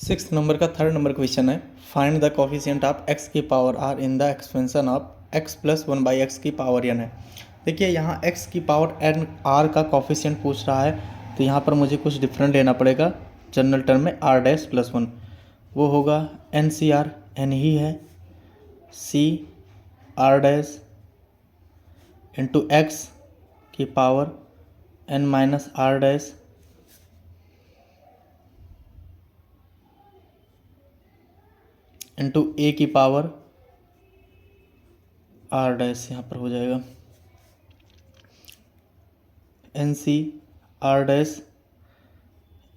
Six number का third number question है, find the coefficient of x की power r in the expansion of x plus one by x की power n है। देखिए यहाँ x की पावर एन आर का कोफिशिएंट पूछ रहा है, तो यहाँ पर मुझे कुछ डिफरेंट लेना पड़ेगा। जनरल टर्म में आर डैश प्लस वन, वो होगा एन सी आर, एन ही है, c r dash into x की power n minus r dash into a की पावर आर डैश, यहाँ पर हो जाएगा n c r dash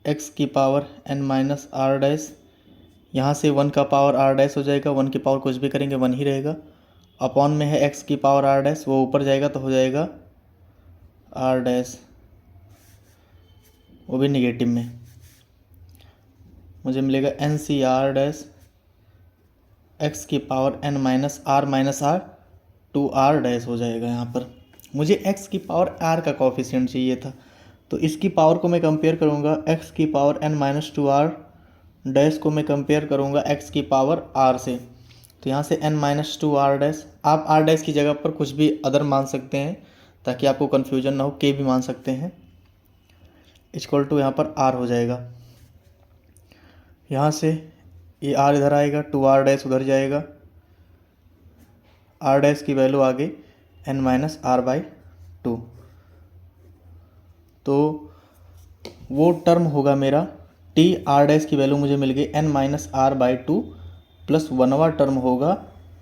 x की power n minus r dash. यहाँ से वन का पावर आर डैश हो जाएगा, वन की पावर कुछ भी करेंगे वन ही रहेगा। अपॉन में है एक्स की पावर आर डैश, वो ऊपर जाएगा तो हो जाएगा आर डैश, वो भी निगेटिव में। मुझे मिलेगा n c r dash x की power n minus r two r dash हो जाएगा। यहाँ पर मुझे एक्स की पावर आर का कोफिशिएंट चाहिए था, तो इसकी पावर को मैं कंपेयर करूँगा एक्स की power n minus two r dash को मैं कंपेयर करूँगा एक्स की पावर आर से। तो यहाँ से n minus two r dash, आप आर डैश की जगह पर कुछ भी अदर मान सकते हैं ताकि आपको कन्फ्यूजन ना हो, के भी मान सकते हैं, इक्वल टू यहाँ पर आर हो जाएगा। यहाँ से ये आर इधर आएगा, टू आर डैश उधर जाएगा, आर डैश की वैल्यू आ गई n minus r by two. तो वो टर्म होगा मेरा टी आर डैश की वैल्यू मुझे मिल गई n minus r by two plus वनवा टर्म होगा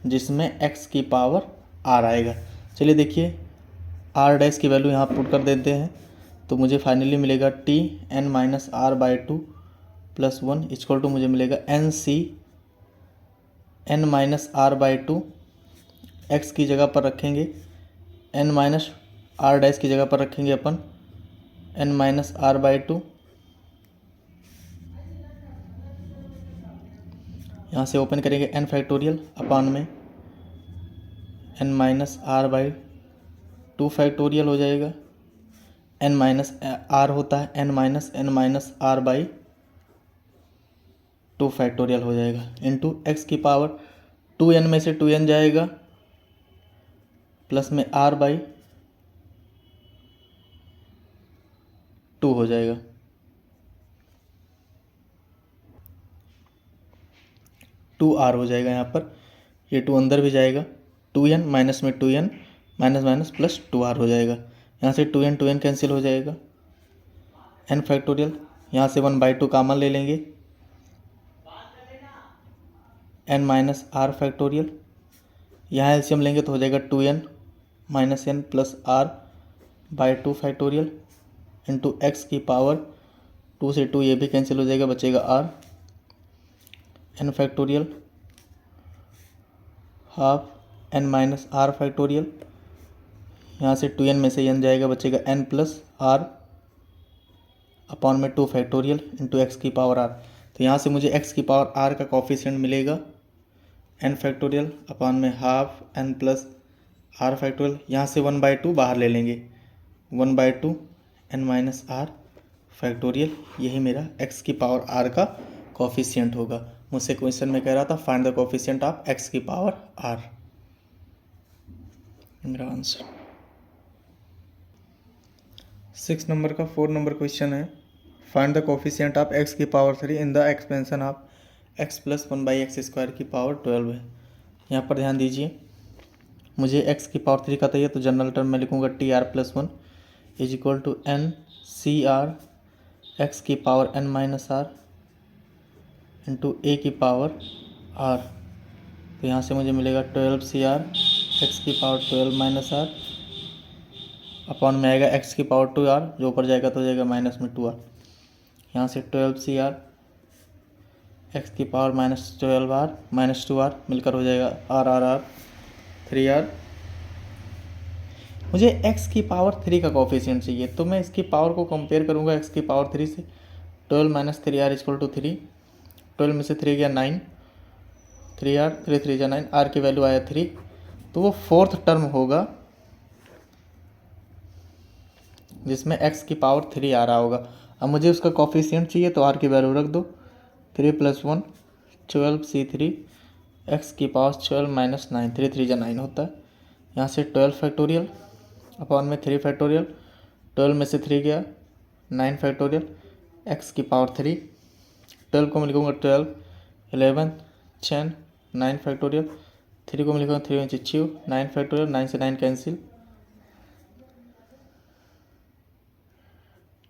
जिसमें एक्स की पावर आर आएगा। चलिए देखिए आर डैश की वैल्यू यहाँ पुट कर देते हैं, तो मुझे फाइनली मिलेगा t n minus r by two plus one equal to मुझे मिलेगा n c n minus r by two, x की जगह पर रखेंगे एन माइनस आर डैश की जगह पर रखेंगे अपन n minus r by two, यहाँ से ओपन करेंगे एन फैक्टोरियल अपान में n minus r by two factorial हो जाएगा। एन माइनस आर होता है n minus r by two factorial हो जाएगा इंटू एक्स की पावर टू एन में से टू एन जाएगा प्लस में आर बाई टू हो जाएगा। टू आर हो जाएगा, यहाँ पर ये टू अंदर भी जाएगा, टू एन माइनस में two n minus minus plus two r हो जाएगा। यहाँ से टू एन कैंसिल हो जाएगा, एन फैक्टोरियल यहाँ से वन बाई टू कामन ले लेंगे एन माइनस आर फैक्टोरियल, यहाँ एलसीएम लेंगे तो हो जाएगा two n minus n plus r by two factorial into x की पावर टू से टू ये भी कैंसिल हो जाएगा, बचेगा r n factorial half n minus r factorial, यहाँ से टू एन में से एन जाएगा, बचेगा एन प्लस आर अपॉन में टू फैक्टोरियल इंटू एक्स की पावर आर। तो यहाँ से मुझे एक्स की पावर आर का कोफिशिएंट मिलेगा एन फैक्टोरियल अपॉन में half n plus r factorial, यहाँ से वन बाई टू बाहर ले लेंगे, one by two n minus r factorial, यही मेरा एक्स की पावर आर का कोफिशिएंट होगा। मुझसे क्वेश्चन में कह रहा था find the coefficient of x की पावर आर, मेरा आंसर। सिक्स नंबर का फोर नंबर क्वेश्चन है, find the coefficient of x की power three in the expansion of x plus one by x square की पावर 12 है। यहाँ पर ध्यान दीजिए, मुझे एक्स की पावर थ्री का चाहिए, तो जनरल टर्म में लिखूँगा t r plus one is equal to n c r x की power n minus r into a की पावर आर। तो यहाँ से मुझे मिलेगा 12 सी आर एक्स की पावर 12 माइनस आर अपॉन में आएगा एक्स की पावर टू आर, जो ऊपर जाएगा तो हो जाएगा माइनस में टू आर। यहाँ से 12 सी आर एक्स की power minus 12 r minus two r मिलकर हो जाएगा r r r three r. मुझे एक्स की पावर थ्री का कोफिशिएंट चाहिए, तो मैं इसकी पावर को कंपेयर करूँगा एक्स की पावर थ्री से। 12 minus three r equal to three, 12 में से थ्री गया 9, थ्री आर थ्री थ्री जा 9, आर की वैल्यू आया 3, तो वो फोर्थ टर्म होगा जिसमें एक्स की पावर थ्री आ रहा होगा। अब मुझे उसका कोफिशिएंट चाहिए, तो आर की वैल्यू रख दो, 3 + 1 12 C3 x की पावर 12 माइनस 9, 3 3 जा 9 होता है। यहाँ से 12 फैक्टोरियल अपॉन में 3 फैक्टोरियल, 12 में से 3 गया 9 फैक्टोरियल x की पावर 3, 12 को मैं लिखूँगा 12, 11 10 9 फैक्टोरियल, 3 को मैं लिखूँगा 3 × 6 9 फैक्टोरियल, 9 से 9 कैंसिल,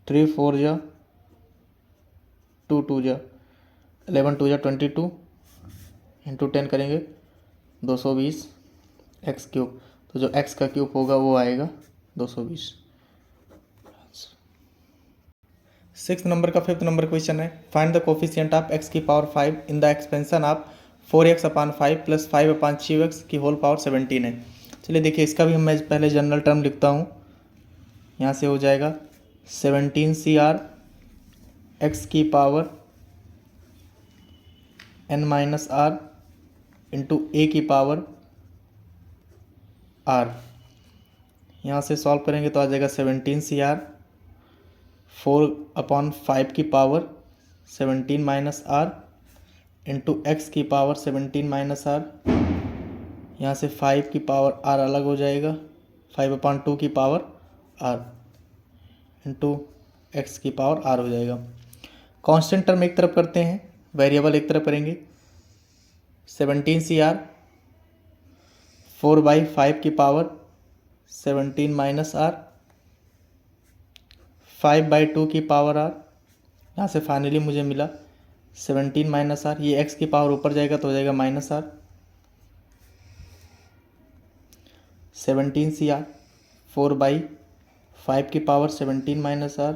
3 4 जा 2 2 जा 11 2 जा 22 इंटू 10 करेंगे 220 एक्स क्यूब। तो जो x का क्यूब होगा वो आएगा 220। 6 नंबर का 5th नंबर क्वेश्चन है, find the coefficient of x की power 5 in the expansion of 4x/5 plus 5/3x की होल पावर 17 है। चलिए देखिए, इसका भी मैं पहले जनरल टर्म लिखता हूँ। यहाँ से हो जाएगा 17CR x की पावर n-r इंटू a की पावर r। यहाँ से सॉल्व करेंगे तो आ जाएगा 17CR 4/5 की पावर 17 - r इंटू x की पावर 17 - r। यहाँ से 5 की पावर r अलग हो जाएगा, 5/2 की पावर r इंटू x की पावर r हो जाएगा। कांस्टेंट टर्म एक तरफ करते हैं, वेरिएबल एक तरफ करेंगे। 17CR 4/5 की पावर 17 - r 5/2 की पावर r। यहाँ से फाइनली मुझे मिला 17 - r। ये x की पावर ऊपर जाएगा तो हो जाएगा -r। 17CR 4/5 की पावर 17 - r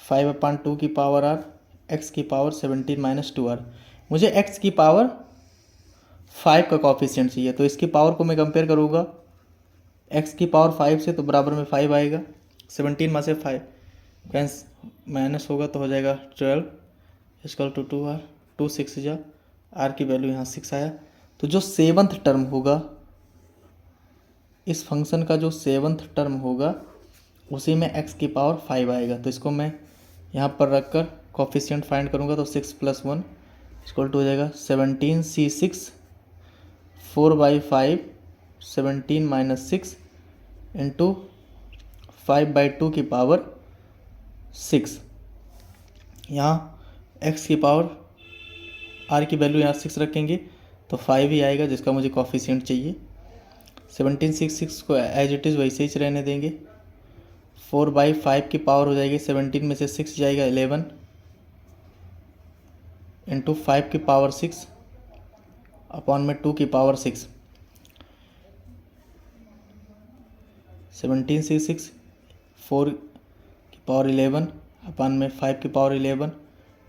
5/2 की पावर r x की पावर 17 - 2r। मुझे x की पावर 5 का कॉफिशिएंट चाहिए, तो इसकी पावर को मैं कंपेयर करूँगा x की पावर 5 से, तो बराबर में 5 आएगा। 17 में से 5 कैंस माइनस होगा तो हो जाएगा 12 = 2r, 2 6 जा r की वैल्यू यहाँ 6 आया। तो जो 7th टर्म होगा, इस फंक्शन का जो 7th टर्म होगा उसी में x की पावर 5 आएगा। तो इसको मैं यहाँ पर रखकर कॉफिशिएंट फाइंड करूँगा तो 6 + 1 = हो जाएगा 17C6 4/5 17 - 6 इंटू 5/2 की पावर 6। यहाँ x की पावर r की वैल्यू यहाँ 6 रखेंगे तो 5 ही आएगा, जिसका मुझे कॉफिशिएंट चाहिए। 17 को एज इट इज़ वैसे ही रहने देंगे। 4/5 की पावर हो जाएगी 17 में से 6 जाएगा 11 इंटू 5 की पावर 6 अपॉन में 2 की पावर 6। 17C6 4 की पावर 11 अपॉन में 5 की पावर 11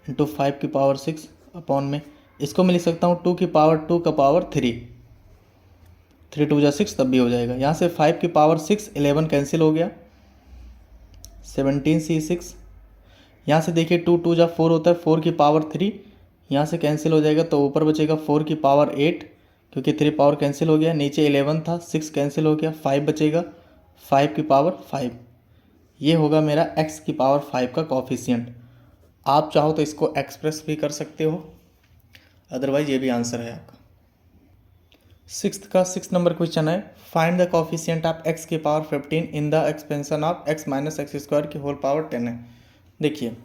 इंटू 5 की पावर 6 अपॉन में, इसको मैं लिख सकता हूँ 2 की पावर 2 का पावर 3, 3 2 जा 6 तब भी हो जाएगा। यहाँ से 5 की पावर 6 11 कैंसिल हो गया। 17C6 यहाँ से देखिए 2 2 जा 4 होता है, 4 की पावर 3 यहाँ से कैंसिल हो जाएगा तो ऊपर बचेगा 4 की पावर 8, क्योंकि 3 पावर कैंसिल हो गया। नीचे 11 था, 6 कैंसिल हो गया, 5 बचेगा, 5 की पावर 5। ये होगा मेरा x की पावर 5 का कॉफिशिएंट। आप चाहो तो इसको एक्सप्रेस भी कर सकते हो, अदरवाइज ये भी आंसर है आपका। 6 नंबर क्वेश्चन है, find the coefficient of x की power 15 in the expansion of x - x² की होल पावर 10 है। देखिए,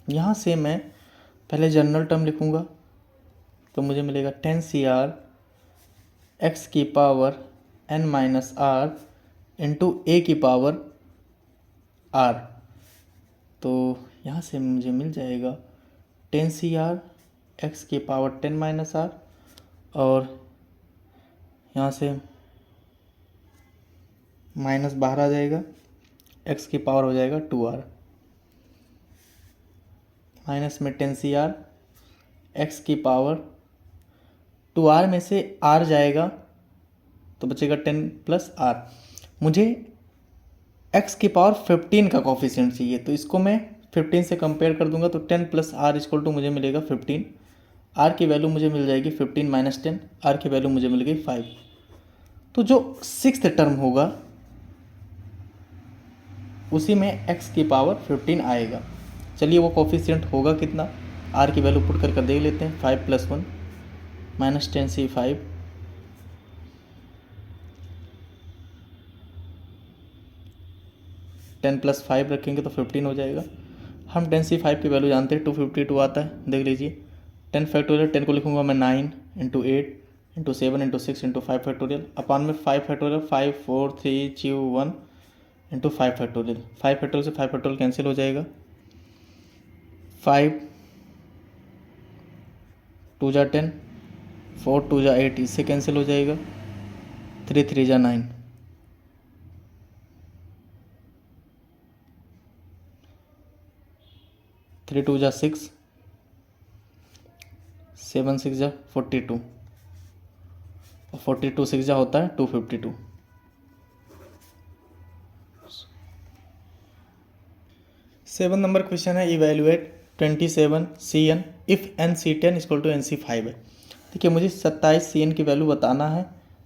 यहाँ से मैं पहले जनरल टर्म लिखूँगा तो मुझे मिलेगा 10CR x की power n - r into a की पावर r। तो यहाँ से मुझे मिल जाएगा 10CR x की पावर 10 - r और यहाँ से माइनस बाहर आ जाएगा, x की पावर हो जाएगा 2r माइनस में 10CR x की पावर 2r में से r जाएगा तो बचेगा 10 + r। मुझे x की पावर 15 का कॉफिशिएंट चाहिए, तो इसको मैं 15 से कंपेयर कर दूंगा तो 10 + r = मुझे मिलेगा 15। r की वैल्यू मुझे मिल जाएगी 15 - 10, r की वैल्यू मुझे मिल गई 5। तो जो 6th टर्म होगा उसी में x की पावर 15 आएगा। चलिए वो कोफिशिएंट होगा कितना, आर की वैल्यू पुट कर देख लेते हैं। 5 + 1 -10c5 10 + 5 रखेंगे तो 15 हो जाएगा। हम 10c5 की वैल्यू जानते हैं 252 आता है, देख लीजिए। 10 फैक्टोरियल, 10 को लिखूंगा मैं 9 × 8 × 7 × 6 × 5 फैक्टोरियल अपान में 5 फैक्टोरियल 5 4 3 2 1 × 5 फैक्टोरियल। 5 फैक्टोरियल से 5 फैक्टोरियल कैंसिल हो जाएगा। 5 2 × 10 4 2 × 8 इससे कैंसिल हो जाएगा। 3 3 × 9 3 2 × 6 7 6 × 42 और 42 6 × होता है 252। सेवन नंबर क्वेश्चन है evaluate 27 CN if NC10 = NC5 है। देखिए मुझे 27 CN की वैल्यू बताना है,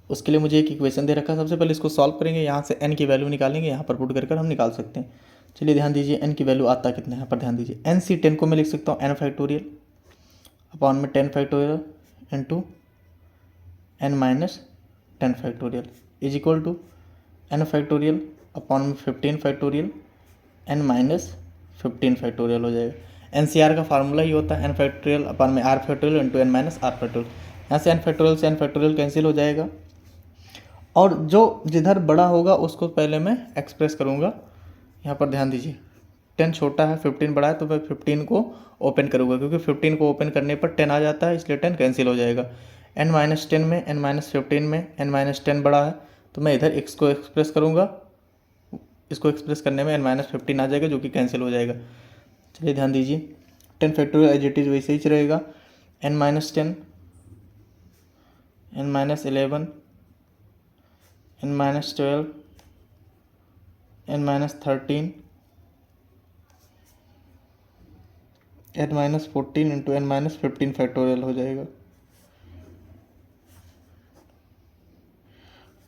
उसके लिए मुझे एक इक्वेशन दे रखा है। सबसे पहले इसको सॉल्व करेंगे, यहाँ से n की वैल्यू निकालेंगे, यहाँ पर पुट कर हम निकाल सकते हैं। चलिए ध्यान दीजिए n की वैल्यू आता कितना है, यहाँ पर ध्यान दीजिए। NC10 को मैं लिख सकता हूँ n फैक्टोरियल अपॉन में 10 factorial into n minus 10 factorial is equal to n factorial upon में 15 फैक्टोरियल n माइनस 15 फैक्टोरियल हो जाएगा। NCR का फार्मूला ही होता है n फैक्टोरियल अपॉन में r factorial into n minus r factorial. यहाँ से n फैक्टोरियल से n फैक्टोरियल कैंसिल हो जाएगा, और जो जिधर बड़ा होगा उसको पहले मैं एक्सप्रेस करूँगा। यहाँ पर ध्यान दीजिए 10 छोटा है 15 बड़ा है, तो मैं 15 को ओपन करूँगा, क्योंकि 15 को ओपन करने पर 10 आ जाता है, इसलिए 10 कैंसिल हो जाएगा। n माइनस 10 में n माइनस 15 में n माइनस 10 बड़ा है, तो मैं इधर x को एक्सप्रेस करूँगा, इसको एक्सप्रेस करने में n माइनस 15 आ जाएगा, जो कि कैंसिल हो जाएगा। चलिए ध्यान दीजिए 10 फैक्टोरियल एज इट इज़ वैसे ही रहेगा। n minus 10 n minus 11 n minus 12 n minus 13 n minus 14 into n minus 15 factorial हो जाएगा।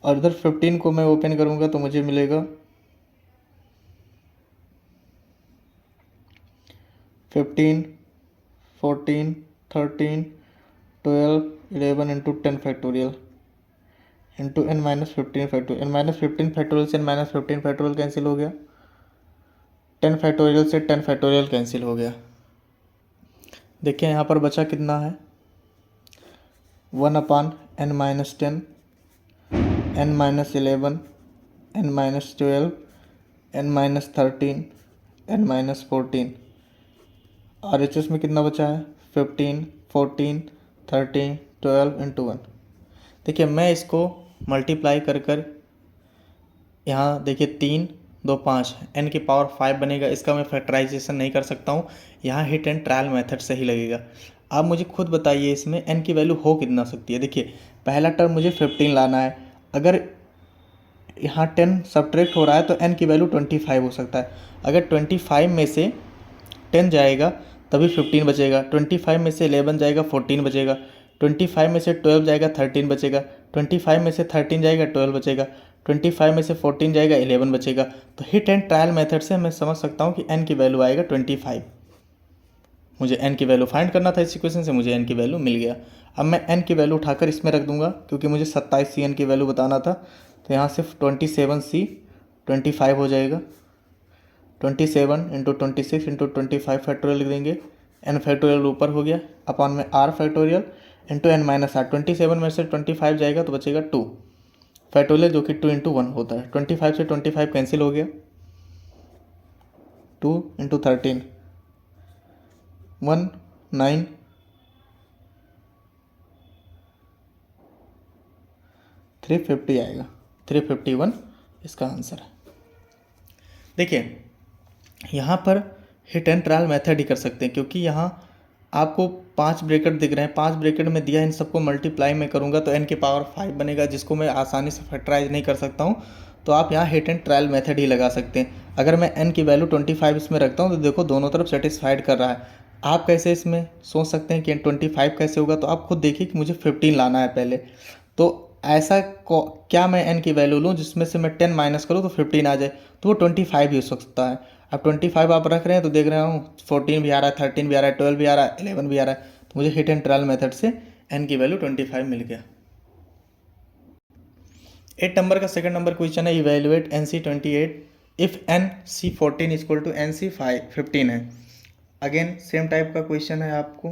और इधर 15 को मैं ओपन करूँगा तो मुझे मिलेगा 15 14 13 12 11 into 10 factorial into n minus 15 factorial. n minus 15 factorial से n माइनस 15 फैक्टोरियल कैंसिल हो गया, 10 फैक्टोरियल से 10 फैक्टोरियल कैंसिल हो गया। देखिए यहाँ पर बचा कितना है, 1 अपान n minus 10 n minus 11 n minus 12 n minus 13 n minus 14। RHS में कितना बचा है, 15 14 13 12 इंटू 1। देखिए मैं इसको मल्टीप्लाई कर यहाँ देखिए 3 2 5 n की पावर 5 बनेगा, इसका मैं फैक्टराइजेशन नहीं कर सकता हूँ, यहाँ हिट एंड ट्रायल मेथड से ही लगेगा। आप मुझे खुद बताइए इसमें n की वैल्यू हो कितना सकती है। देखिए पहला टर्म मुझे 15 लाना है, अगर यहाँ 10 सब्ट्रैक्ट हो रहा है तो n की वैल्यू 25 हो सकता है। अगर 25 में से 10 जाएगा तभी 15 बचेगा, 25 में से 11 जाएगा 14 बचेगा, 25 में से 12 जाएगा 13 बचेगा, 25 में से 13 जाएगा 12 बचेगा, 25 में से 14 जाएगा 11 बचेगा। तो हिट एंड ट्रायल मेथड से मैं समझ सकता हूँ कि n की वैल्यू आएगा 25। मुझे n की वैल्यू फाइंड करना था, इस इक्वेशन से मुझे n की वैल्यू मिल गया। अब मैं n की वैल्यू उठाकर इसमें रख दूंगा, क्योंकि मुझे 27 CN की वैल्यू बताना था। तो यहाँ से 27C 25 हो जाएगा, 27 इंटू 26 इंटू 25 फैक्टोरियल लिख देंगे, n फैक्टोरियल ऊपर हो गया अपॉन में r factorial into n minus r। 27 में से 25 जाएगा तो बचेगा 2 फैक्टोरियल, जो कि 2 इंटू 1 होता है। 25 से 25 कैंसिल हो गया, 2 इंटू 13 1 9 350 आएगा, 351 इसका आंसर है। देखिए यहाँ पर हिट एंड ट्रायल मेथड ही कर सकते हैं, क्योंकि यहाँ आपको 5 ब्रैकेट दिख रहे हैं, 5 ब्रैकेट में दिया, इन सबको मल्टीप्लाई में करूँगा तो n की पावर 5 बनेगा, जिसको मैं आसानी से फैक्टराइज नहीं कर सकता हूँ। तो आप यहाँ हिट एंड ट्रायल मेथड ही लगा सकते हैं। अगर मैं n की वैल्यू 25 इसमें रखता हूँ तो देखो दोनों तरफ सेटिस्फाइड कर रहा है। आप कैसे इसमें सोच सकते हैं कि 25 कैसे होगा, तो आप खुद देखिए कि मुझे 15 लाना है पहले। तो ऐसा क्या मैं n की वैल्यू लूँ जिसमें से मैं 10 माइनस करूँ तो 15 आ जाए, तो वो 25 ही हो सकता है। अब 25 आप रख रहे हैं तो देख रहा हूँ 14 भी आ रहा है, 13 भी आ रहा है, 12 भी आ रहा है, 11 भी आ रहा है, तो मुझे हिट एंड ट्रायल मेथड से n की वैल्यू 25 मिल गया। 8 नंबर का सेकंड नंबर क्वेश्चन है, evaluate NC28 if NC14 equal to NC15 है। अगेन सेम टाइप का क्वेश्चन है, आपको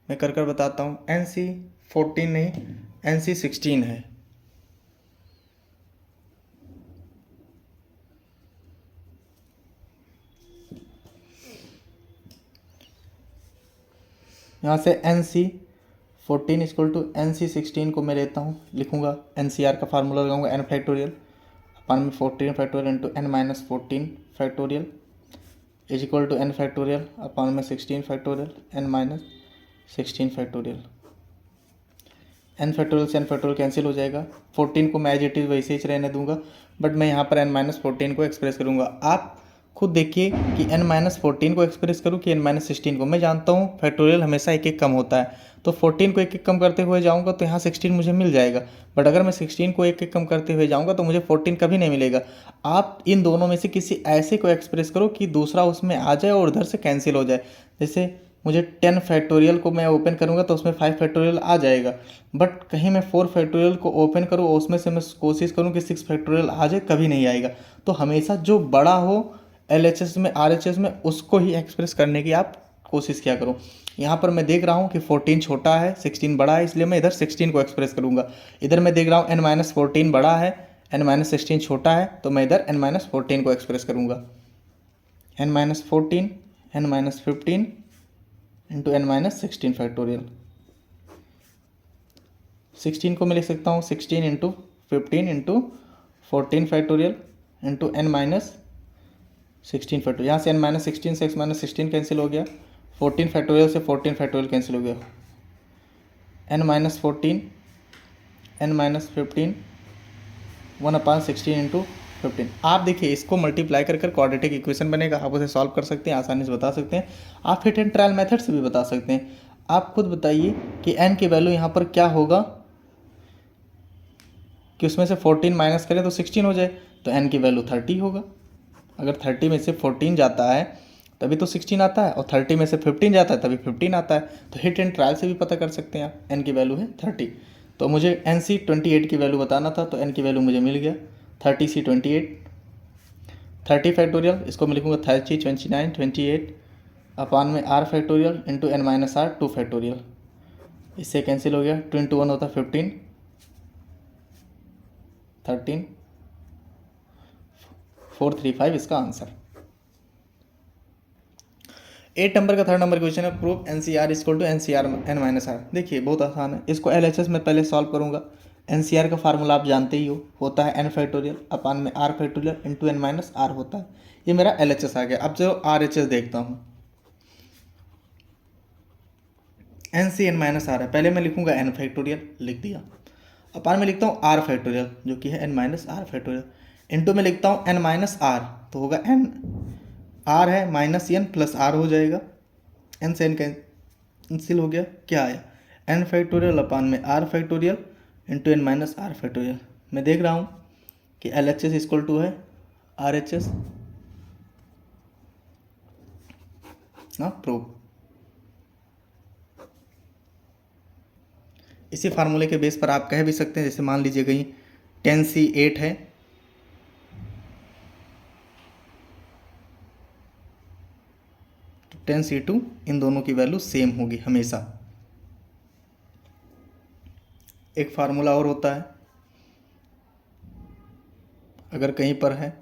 मैं कर बताता हूँ। NC14 नहीं, NC16 है। यहाँ से NC14 इक्वल टू NC16 को मैं लेता हूँ, लिखूँगा NCR का फार्मूला लगाऊंगा n फैक्टोरियल अपन में 14 factorial into n minus 14 factorial is equal to n factorial upon में 16 factorial n minus 16 factorial. n factorial से n फैक्टोरियल कैंसिल हो जाएगा। 14 को मैं एज इट इज़ वैसे ही रहने दूंगा, बट मैं यहाँ पर n माइनस 14 को एक्सप्रेस करूँगा। आप खुद देखिए कि n माइनस 14 को एक्सप्रेस करूँ कि n माइनस 16 को। मैं जानता हूँ फैक्टोरियल हमेशा एक एक कम होता है, तो 14 को एक एक कम करते हुए जाऊँगा तो यहाँ 16 मुझे मिल जाएगा, बट अगर मैं 16 को एक एक कम करते हुए जाऊँगा तो मुझे 14 कभी नहीं मिलेगा। आप इन दोनों में से किसी ऐसे को एक्सप्रेस करो कि दूसरा उसमें आ जाए और उधर से कैंसिल हो जाए। जैसे मुझे 10 फैक्टोरियल को मैं ओपन करूँगा तो उसमें 5 फैक्टोरियल आ जाएगा, बट कहीं मैं 4 फैक्टोरियल को ओपन करूँ और उसमें से मैं कोशिश करूँ कि 6 फैक्टोरियल आ जाए, कभी नहीं आएगा। तो हमेशा जो बड़ा हो LHS में RHS में उसको ही एक्सप्रेस करने की आप कोशिश किया करो। यहाँ पर मैं देख रहा हूँ कि 14 छोटा है, 16 बड़ा है, इसलिए मैं इधर 16 को एक्सप्रेस करूँगा। इधर मैं देख रहा हूँ n-14 बड़ा है, n-16 छोटा है, तो मैं इधर n-14 को एक्सप्रेस करूँगा। n-14 n-15 into n-16 factorial. 16 को मैं लिख सकता हूँ 16 into 15 into 14 factorial into n-16 factorial. यहाँ से n-16 से x-16 कैंसिल हो गया, 14 फैक्टोरियल से 14 फैक्टोरियल कैंसिल हो गया, n-14 n-15 1/16 इंटू 15। आप देखिए इसको मल्टीप्लाई कर क्वाड्रेटिक इक्वेशन बनेगा, आप उसे सॉल्व कर सकते हैं, आसानी से बता सकते हैं। आप हिट एंड ट्रायल मेथड से भी बता सकते हैं। आप खुद बताइए कि n की वैल्यू यहाँ पर क्या होगा कि उसमें से 14 माइनस करें तो 16 हो जाए, तो n की वैल्यू 30 होगा। अगर 30 में से 14 जाता है तभी तो 16 आता है, और 30 में से 15 जाता है तभी 15 आता है। तो हिट एंड ट्रायल से भी पता कर सकते हैं आप, n की वैल्यू है 30। तो मुझे NC28 की वैल्यू बताना था, तो n की वैल्यू मुझे मिल गया 30C28। 30 फैक्टोरियल इसको मैं लिखूँगा 30 29 28 अपान में r factorial into n-r 2 factorial. इससे कैंसिल हो गया, 2 इंटू 1 होता 15 13 435 इसका आंसर। 8 नंबर का थर्ड नंबर क्वेश्चन है, proof NCR equal to NCR n-r। देखिए बहुत आसान है, इसको LHS में पहले सॉल्व करूँगा। NCR का फार्मूला आप जानते ही हो, होता है n फैक्टोरियल अपान में r फैक्टोरियल इंटू n-r होता है। ये मेरा LHS आ गया। अब जो RHS देखता हूँ, NCn-r है, पहले मैं लिखूँगा n फैक्टोरियल, लिख दिया, अपान में लिखता हूँ r फैक्टोरियल जो कि है n-r फैक्टोरियल, इंटू में लिखता हूँ n-r, तो होगा n r है माइनस n प्लस r हो जाएगा, n से n कैंसिल हो गया, क्या आया n फैक्टोरियल अपान में r factorial into n-r factorial. मैं देख रहा हूँ कि LHS इक्वल टू है RHS ना, प्रूव। इसी फार्मूले के बेस पर आप कह भी सकते हैं, जैसे मान लीजिए कहीं 10C8 है तो 10C2, इन दोनों की वैल्यू सेम होगी हमेशा। एक फार्मूला और होता है, अगर कहीं पर है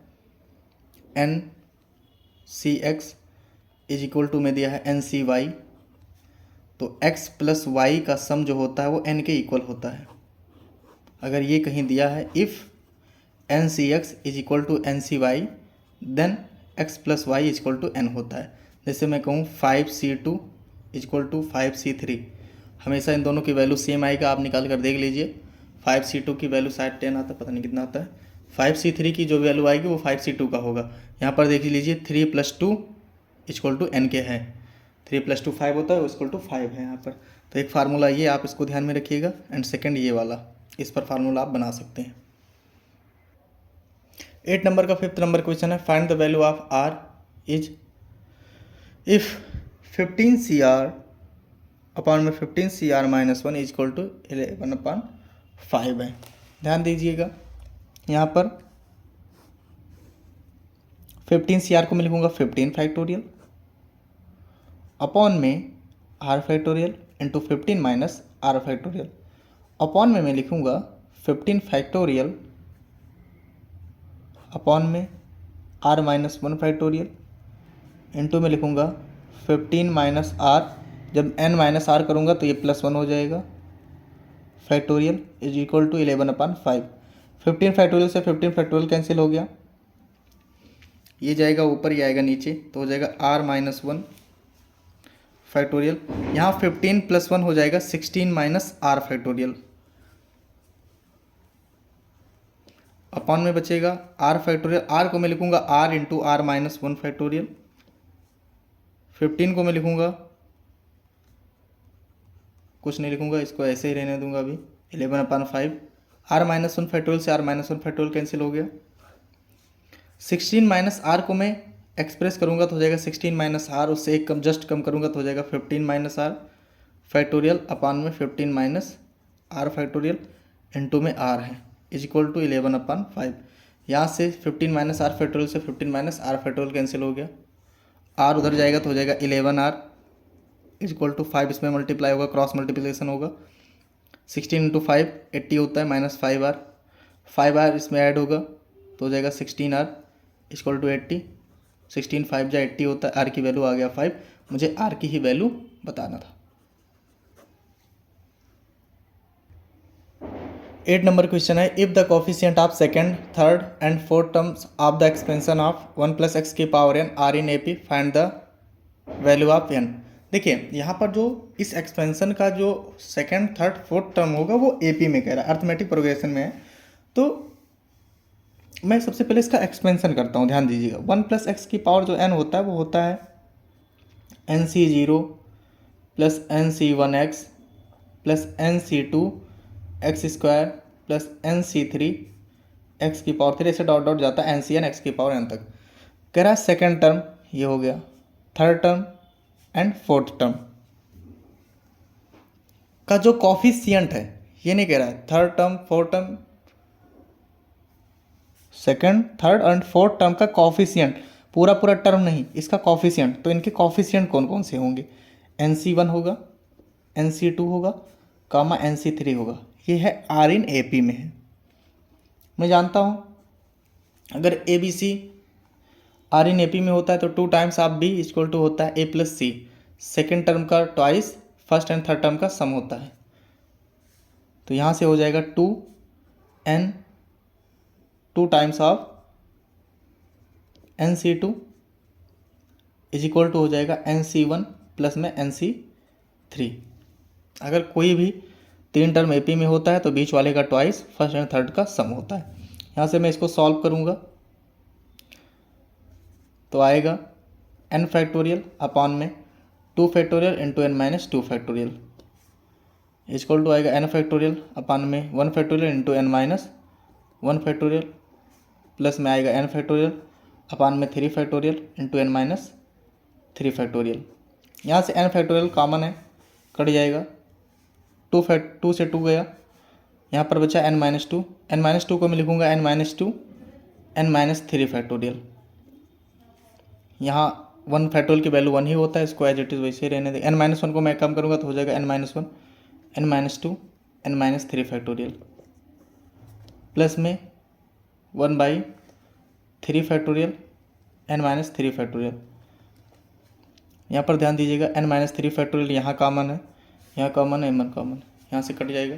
NCX इज इक्वल टू में दिया है NCY, तो x प्लस वाई का सम जो होता है वो n के इक्वल होता है। अगर ये कहीं दिया है if NCX is equal to NCY then x plus y is equal to n होता है। जैसे मैं कहूँ 5C2 is equal to 5C3, हमेशा इन दोनों की वैल्यू सेम आएगा। आप निकाल कर देख लीजिए, 5C2 की वैल्यू शायद 10 आता है, पता नहीं कितना आता है। 5C3 की जो वैल्यू आएगी वो 5C2 का होगा। यहाँ पर देख लीजिए 3 + 2 इक्वल टू n के है, 3 + 2 5 होता है, वो इक्वल टू 5 है यहाँ पर। तो एक फार्मूला ये आप इसको ध्यान में रखिएगा, एंड सेकंड ये वाला, इस पर फार्मूला आप बना सकते हैं। 8 नंबर का 5th नंबर क्वेश्चन है, find the value of r is if 15 c r upon में 15 c r minus 1 is equal to 11/5 है। ध्यान दीजिएगा यहाँ पर 15 सी आर को मैं लिखूँगा 15 फैक्टोरियल अपॉन में r factorial into 15 minus r factorial upon में मैं लिखूँगा 15 फैक्टोरियल अपॉन में आर माइनस 1 फैक्टोरियल इंटू में लिखूँगा 15 माइनस आर, जब n माइनस आर करूँगा तो ये +1 हो जाएगा factorial is equal to 11/5। 15 factorial से 15 फैक्टोरियल कैंसिल हो गया, ये जाएगा ऊपर, ये आएगा नीचे, तो हो जाएगा r माइनस 1 फैक्टोरियल। यहाँ 15 + 1 हो जाएगा 16 माइनस आर फैक्टोरियल अपॉन में बचेगा आर फैक्टोरियल। आर को मैं लिखूँगा r into r minus 1 factorial. 15 को मैं लिखूँगा, कुछ नहीं लिखूँगा, इसको ऐसे ही रहने दूंगा अभी, 11/5। आर माइनस 1 फैक्टोरियल से आर माइनस 1 फैक्टोरियल कैंसिल हो गया। 16 माइनस आर को मैं एक्सप्रेस करूँगा तो हो जाएगा 16 माइनस आर, उससे एक कम जस्ट कम करूँगा तो हो जाएगा 15 माइनस आर फैक्टोरियल अपॉन में 15 माइनस आर फैक्टोरियल इंटू में आर है इज इक्वल टू 11/5। यहाँ से 15 माइनस आर फैक्टोरियल से 15 माइनस आर फैक्टोरियल कैंसिल हो गया, आर उधर जाएगा तो हो जाएगा 11r इज इक्वल टू 5, इसमें मल्टीप्लाई होगा, क्रॉस मल्टीप्लिकेशन होगा। 16 इंटू 5 80 होता है, माइनस 5r, 5r इसमें ऐड होगा तो हो जाएगा 16r इज इक्वल टू 80। 16 5 जा 80 होता है, आर की वैल्यू आ गया 5। मुझे आर की ही वैल्यू बताना था। 8 नंबर क्वेश्चन है, if the coefficient of second, third and fourth terms of the expansion of 1 + x की power n are in AP, find the value of n। देखिए यहाँ पर जो इस एक्सपेंशन का जो सेकंड, थर्ड, फोर्थ टर्म होगा वो एपी में कह रहा है, अर्थमेटिक प्रोग्रेशन में है। तो मैं सबसे पहले इसका एक्सपेंशन करता हूँ, ध्यान दीजिएगा। 1 + x की पावर जो n होता है वो होता है nc0 + nc1x + nc2x² + nc3 x की पावर 3, ऐसे डॉट डॉट जाता है ncn x की पावर n तक। कह रहा है सेकेंड टर्म ये हो गया, third term and fourth term का जो कॉफिशिएंट है, ये नहीं कह रहा है third term, fourth term, second, third and fourth term का कॉफिशिएंट, पूरा पूरा टर्म नहीं, इसका कॉफिशिएंट। तो इनके कॉफिशिएंट कौन कौन से होंगे, nc1 होगा, nc2 होगा, कामा nc3 होगा। ये है आर इन एपी में है। मैं जानता हूँ अगर a b c are in AP में होता है तो 2 times of b equal to होता है a + c, सेकेंड टर्म का twice first and third term का सम होता है। तो यहाँ से हो जाएगा 2n 2 times of nc2 is equal to हो जाएगा nc1 प्लस में nc3। अगर कोई भी 3 टर्म एपी में होता है तो बीच वाले का ट्वाइस फर्स्ट एंड थर्ड का सम होता है। यहाँ से मैं इसको सॉल्व करूँगा तो आएगा n फैक्टोरियल अपॉन में 2 factorial into n minus 2 factorial equal to आएगा n फैक्टोरियल अपॉन में 1 factorial into n minus 1 factorial plus में आएगा n फैक्टोरियल अपॉन में 3 factorial into n minus 3 factorial. यहाँ से n फैक्टोरियल कॉमन है, कट जाएगा, 2 से 2 गया, यहाँ पर बचा n माइनस 2। n माइनस 2 को मैं लिखूँगा n minus 2 n minus 3 factorial. यहाँ 1 फैक्टोरियल की वैल्यू 1 ही होता है, इसको एज इट इज़ वैसे ही रहने दें। n माइनस 1 को मैं कम करूँगा तो हो जाएगा n minus 1 n minus 2 n minus 3 factorial plus में 1/3 फैक्टोरियल n माइनस 3 फैक्टोरियल। यहाँ पर ध्यान दीजिएगा n माइनस 3 फैक्टोरियल यहाँ कॉमन है, यहाँ कॉमन है, m1 कॉमन है, यहाँ से कट जाएगा।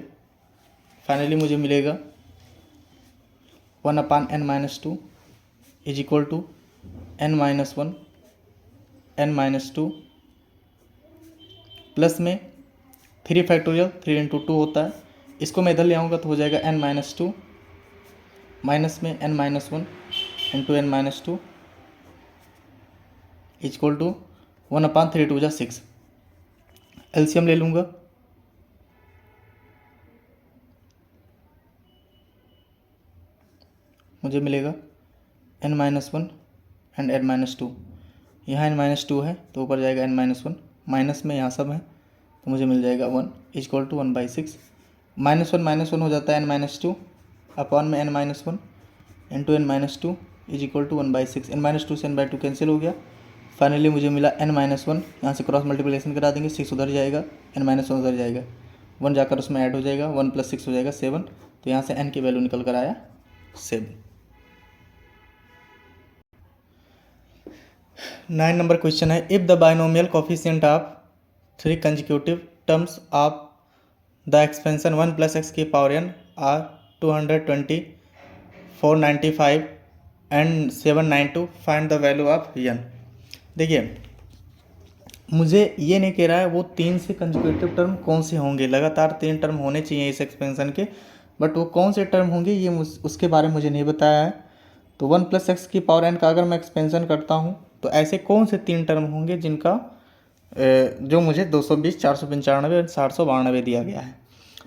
फाइनली मुझे मिलेगा 1/n minus 2 is equal to n minus 1 n minus 2 plus में 3 फैक्टोरियल 3 इंटू 2 होता है, इसको मैं इधर ले आऊँगा तो हो जाएगा n माइनस 2 माइनस में n minus 1 into n minus 2 equal to 1/3 2 जा 6। एलसीएम ले लूँगा, मुझे मिलेगा n minus 1 and n minus 2। यहाँ n-2 है तो ऊपर जाएगा n-1, माइनस में यहाँ सब है तो मुझे मिल जाएगा 1 इक्वल टू 1/6। -1 हो जाता है n-2 अपॉन में n-1 into n-2 is equal to 1/6। n-2 से n/2 कैंसिल हो गया। फाइनली मुझे मिला n-1, यहाँ से क्रॉस मल्टीप्लिकेशन करा देंगे, 6 उधर जाएगा, n-1 उधर जाएगा, 1 जाकर उसमें ऐड हो जाएगा, 1 + 6 हो जाएगा 7। तो यहाँ से n की वैल्यू निकल कर आया 7। 9 नंबर क्वेश्चन है, if the binomial coefficient of 3 consecutive terms of the expansion 1 + x की power n are 220, 495 and 792, find the value of n। देखिए मुझे ये नहीं कह रहा है वो 3 से कंसेक्यूटिव टर्म कौन से होंगे, लगातार 3 टर्म होने चाहिए इस एक्सपेंशन के, बट वो कौन से टर्म होंगे ये उसके बारे में मुझे नहीं बताया है। तो 1 + x की पावर n का अगर मैं एक्सपेंशन करता हूँ तो ऐसे कौन से 3 टर्म होंगे जिनका जो मुझे 220, 495 और 792 दिया गया है।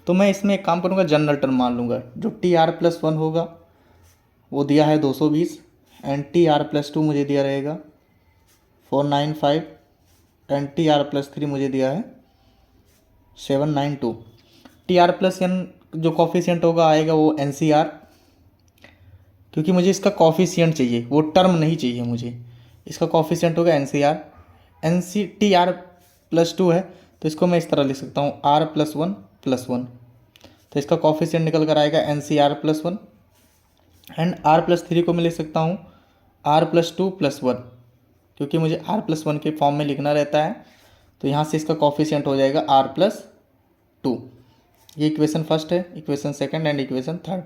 तो मैं इसमें एक काम करूँगा, जनरल टर्म मान लूँगा। जो TR+1 होगा वो दिया है 220 एंड TR+2 मुझे दिया रहेगा 495 एंड TR+3 मुझे दिया है 792। TR+n जो कॉफिशिएंट होगा आएगा वो NCR, क्योंकि मुझे इसका कॉफिशिएंट चाहिए, वो टर्म नहीं चाहिए मुझे। इसका कॉफिशिएंट होगा NCR। TR+2 है तो इसको मैं इस तरह लिख सकता हूँ R+1+1। तो इसका कॉफिशिएंट निकल कर आएगा NCR+1 एंड R+3 को मैं लिख सकता हूँ R+2+1, क्योंकि मुझे R+1 के फॉर्म में लिखना रहता है। तो यहाँ से इसका कॉफिशिएंट हो जाएगा R+2। ये इक्वेशन फर्स्ट है, equation second and equation third.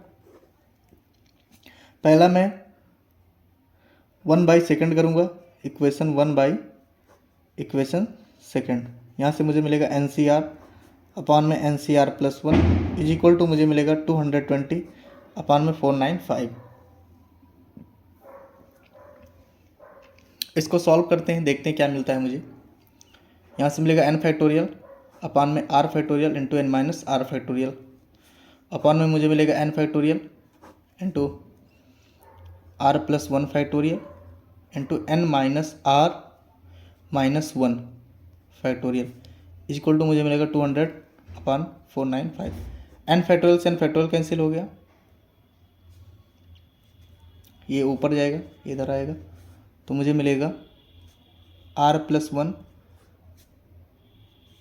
पहला मैं 1/2 करूँगा, इक्वेशन 1 इक्वेशन सेकंड। यहाँ से मुझे मिलेगा NCR अपॉन में NCR+1 इज इक्वल टू मुझे मिलेगा 220 अपॉन में 495। इसको सॉल्व करते हैं, देखते हैं क्या मिलता है मुझे। यहाँ से मिलेगा n अपॉन में r इंटू n-r अपॉन में मुझे मिलेगा n into r+1 into n-r-1 is equal to मुझे मिलेगा 200 अपॉन 495। n फैक्टोरियल से n फैक्टोरियल कैंसिल हो गया, ये ऊपर जाएगा, इधर आएगा, तो मुझे मिलेगा r+1।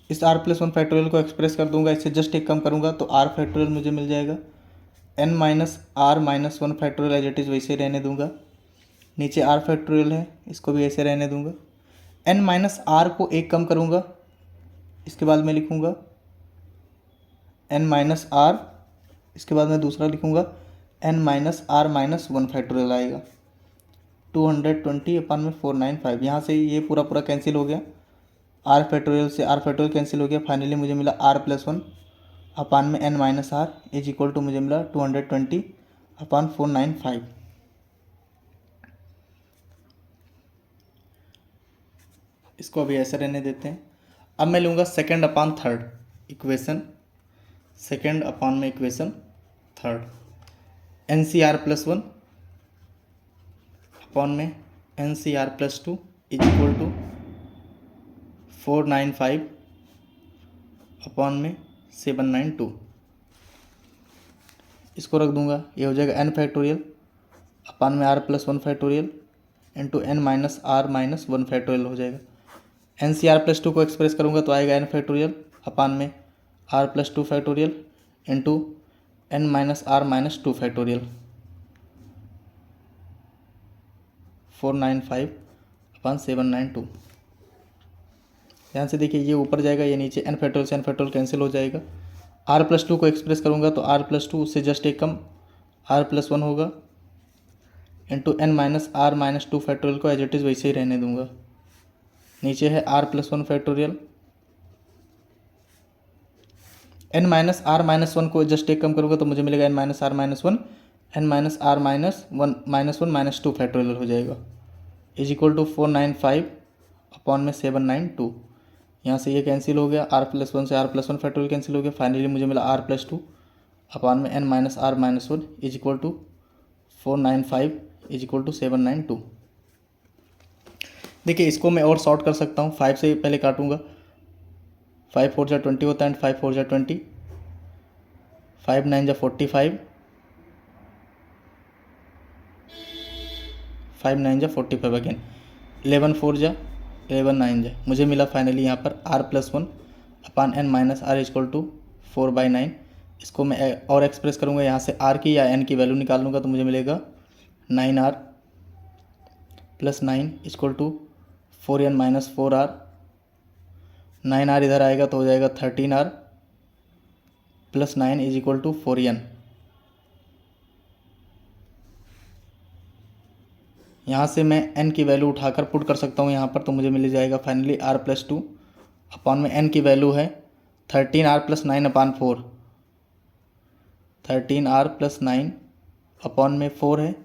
इस r+1 फैक्टोरियल को एक्सप्रेस कर दूंगा, इससे जस्ट एक कम करूंगा तो r फैक्टोरियल मुझे मिल जाएगा। n-r-1 factorial as it is वैसे रहने दूंगा। नीचे r फैक्टोरियल है, इसको भी ऐसे रहने दूंगा। n-r को एक कम करूंगा, इसके बाद मैं लिखूंगा n-r, इसके बाद मैं दूसरा लिखूंगा n-r-1 फैक्टोरियल आएगा 220 अपॉन में 495। यहाँ से ये पूरा पूरा कैंसिल हो गया, r फैक्टोरियल से r फैक्टोरियल कैंसिल हो गया। फाइनली मुझे मिला r+1 अपॉन में n-r इज इक्वल टू मुझे मिला 220 अपॉन 495। इसको अभी ऐसे रहने देते हैं। अब मैं लूँगा second upon third equation, second upon में इक्वेशन थर्ड। NCR+1 अपॉन में NCR+2 is equal to 495 upon में 792। इसको रख दूंगा, ये हो जाएगा n फैक्टोरियल अपॉन में r+1 factorial into n-r-1 factorial हो जाएगा। NCR+2 को एक्सप्रेस करूंगा तो आएगा n फैक्टोरियल अपॉन में r+2 factorial into n-r-2 factorial 495 upon 792। ध्यान से देखिए, ये ऊपर जाएगा, ये नीचे, n फैक्टोरियल से n फैक्टोरियल कैंसिल हो जाएगा। r+2 को एक्सप्रेस करूंगा तो r+2 उससे जस्ट एक कम r+1 होगा इंटू n-r-2 फैक्टोरियल को एज इट इज़ वैसे ही रहने दूंगा। नीचे है r+1 फैक्टोरियल, n-r-1 को जस्ट एक कम करूँगा तो मुझे मिलेगा n-r-1 n-r-1 -2 फैक्टोरियल हो जाएगा इज इक्वल टू 495 अपॉन में 792। यहाँ से ये कैंसिल हो गया, r+1 से r+1 फैक्टोरियल कैंसिल हो गया। फाइनली मुझे मिला r+2 अपॉन में n-r-1 is equal to 495 is equal to 792। देखिए इसको मैं और शॉर्ट कर सकता हूँ, 5 से पहले काटूंगा, 5 4 जा 20 होता है एंड 5 4 जा 20, 5 9 जा 45, 5 9 जा 45 अगेन, 11 4 जा 11 9 जा, मुझे मिला फाइनली यहाँ पर r+1 upon n minus r equal to 4/9। इसको मैं और एक्सप्रेस करूँगा, यहाँ से r की या n की वैल्यू निकाल लूँगा तो मुझे मिलेगा 9r + 9 equal to 4n minus 4r, 9r इधर आएगा तो हो जाएगा 13r + 9 is equal to 4n। यहाँ से मैं n की वैल्यू उठाकर पुट कर सकता हूँ यहाँ पर, तो मुझे मिल जाएगा फाइनली r+2 अपॉन में n की वैल्यू है 13r + 9 अपान 4, 13r + 9 अपॉन में 4 है,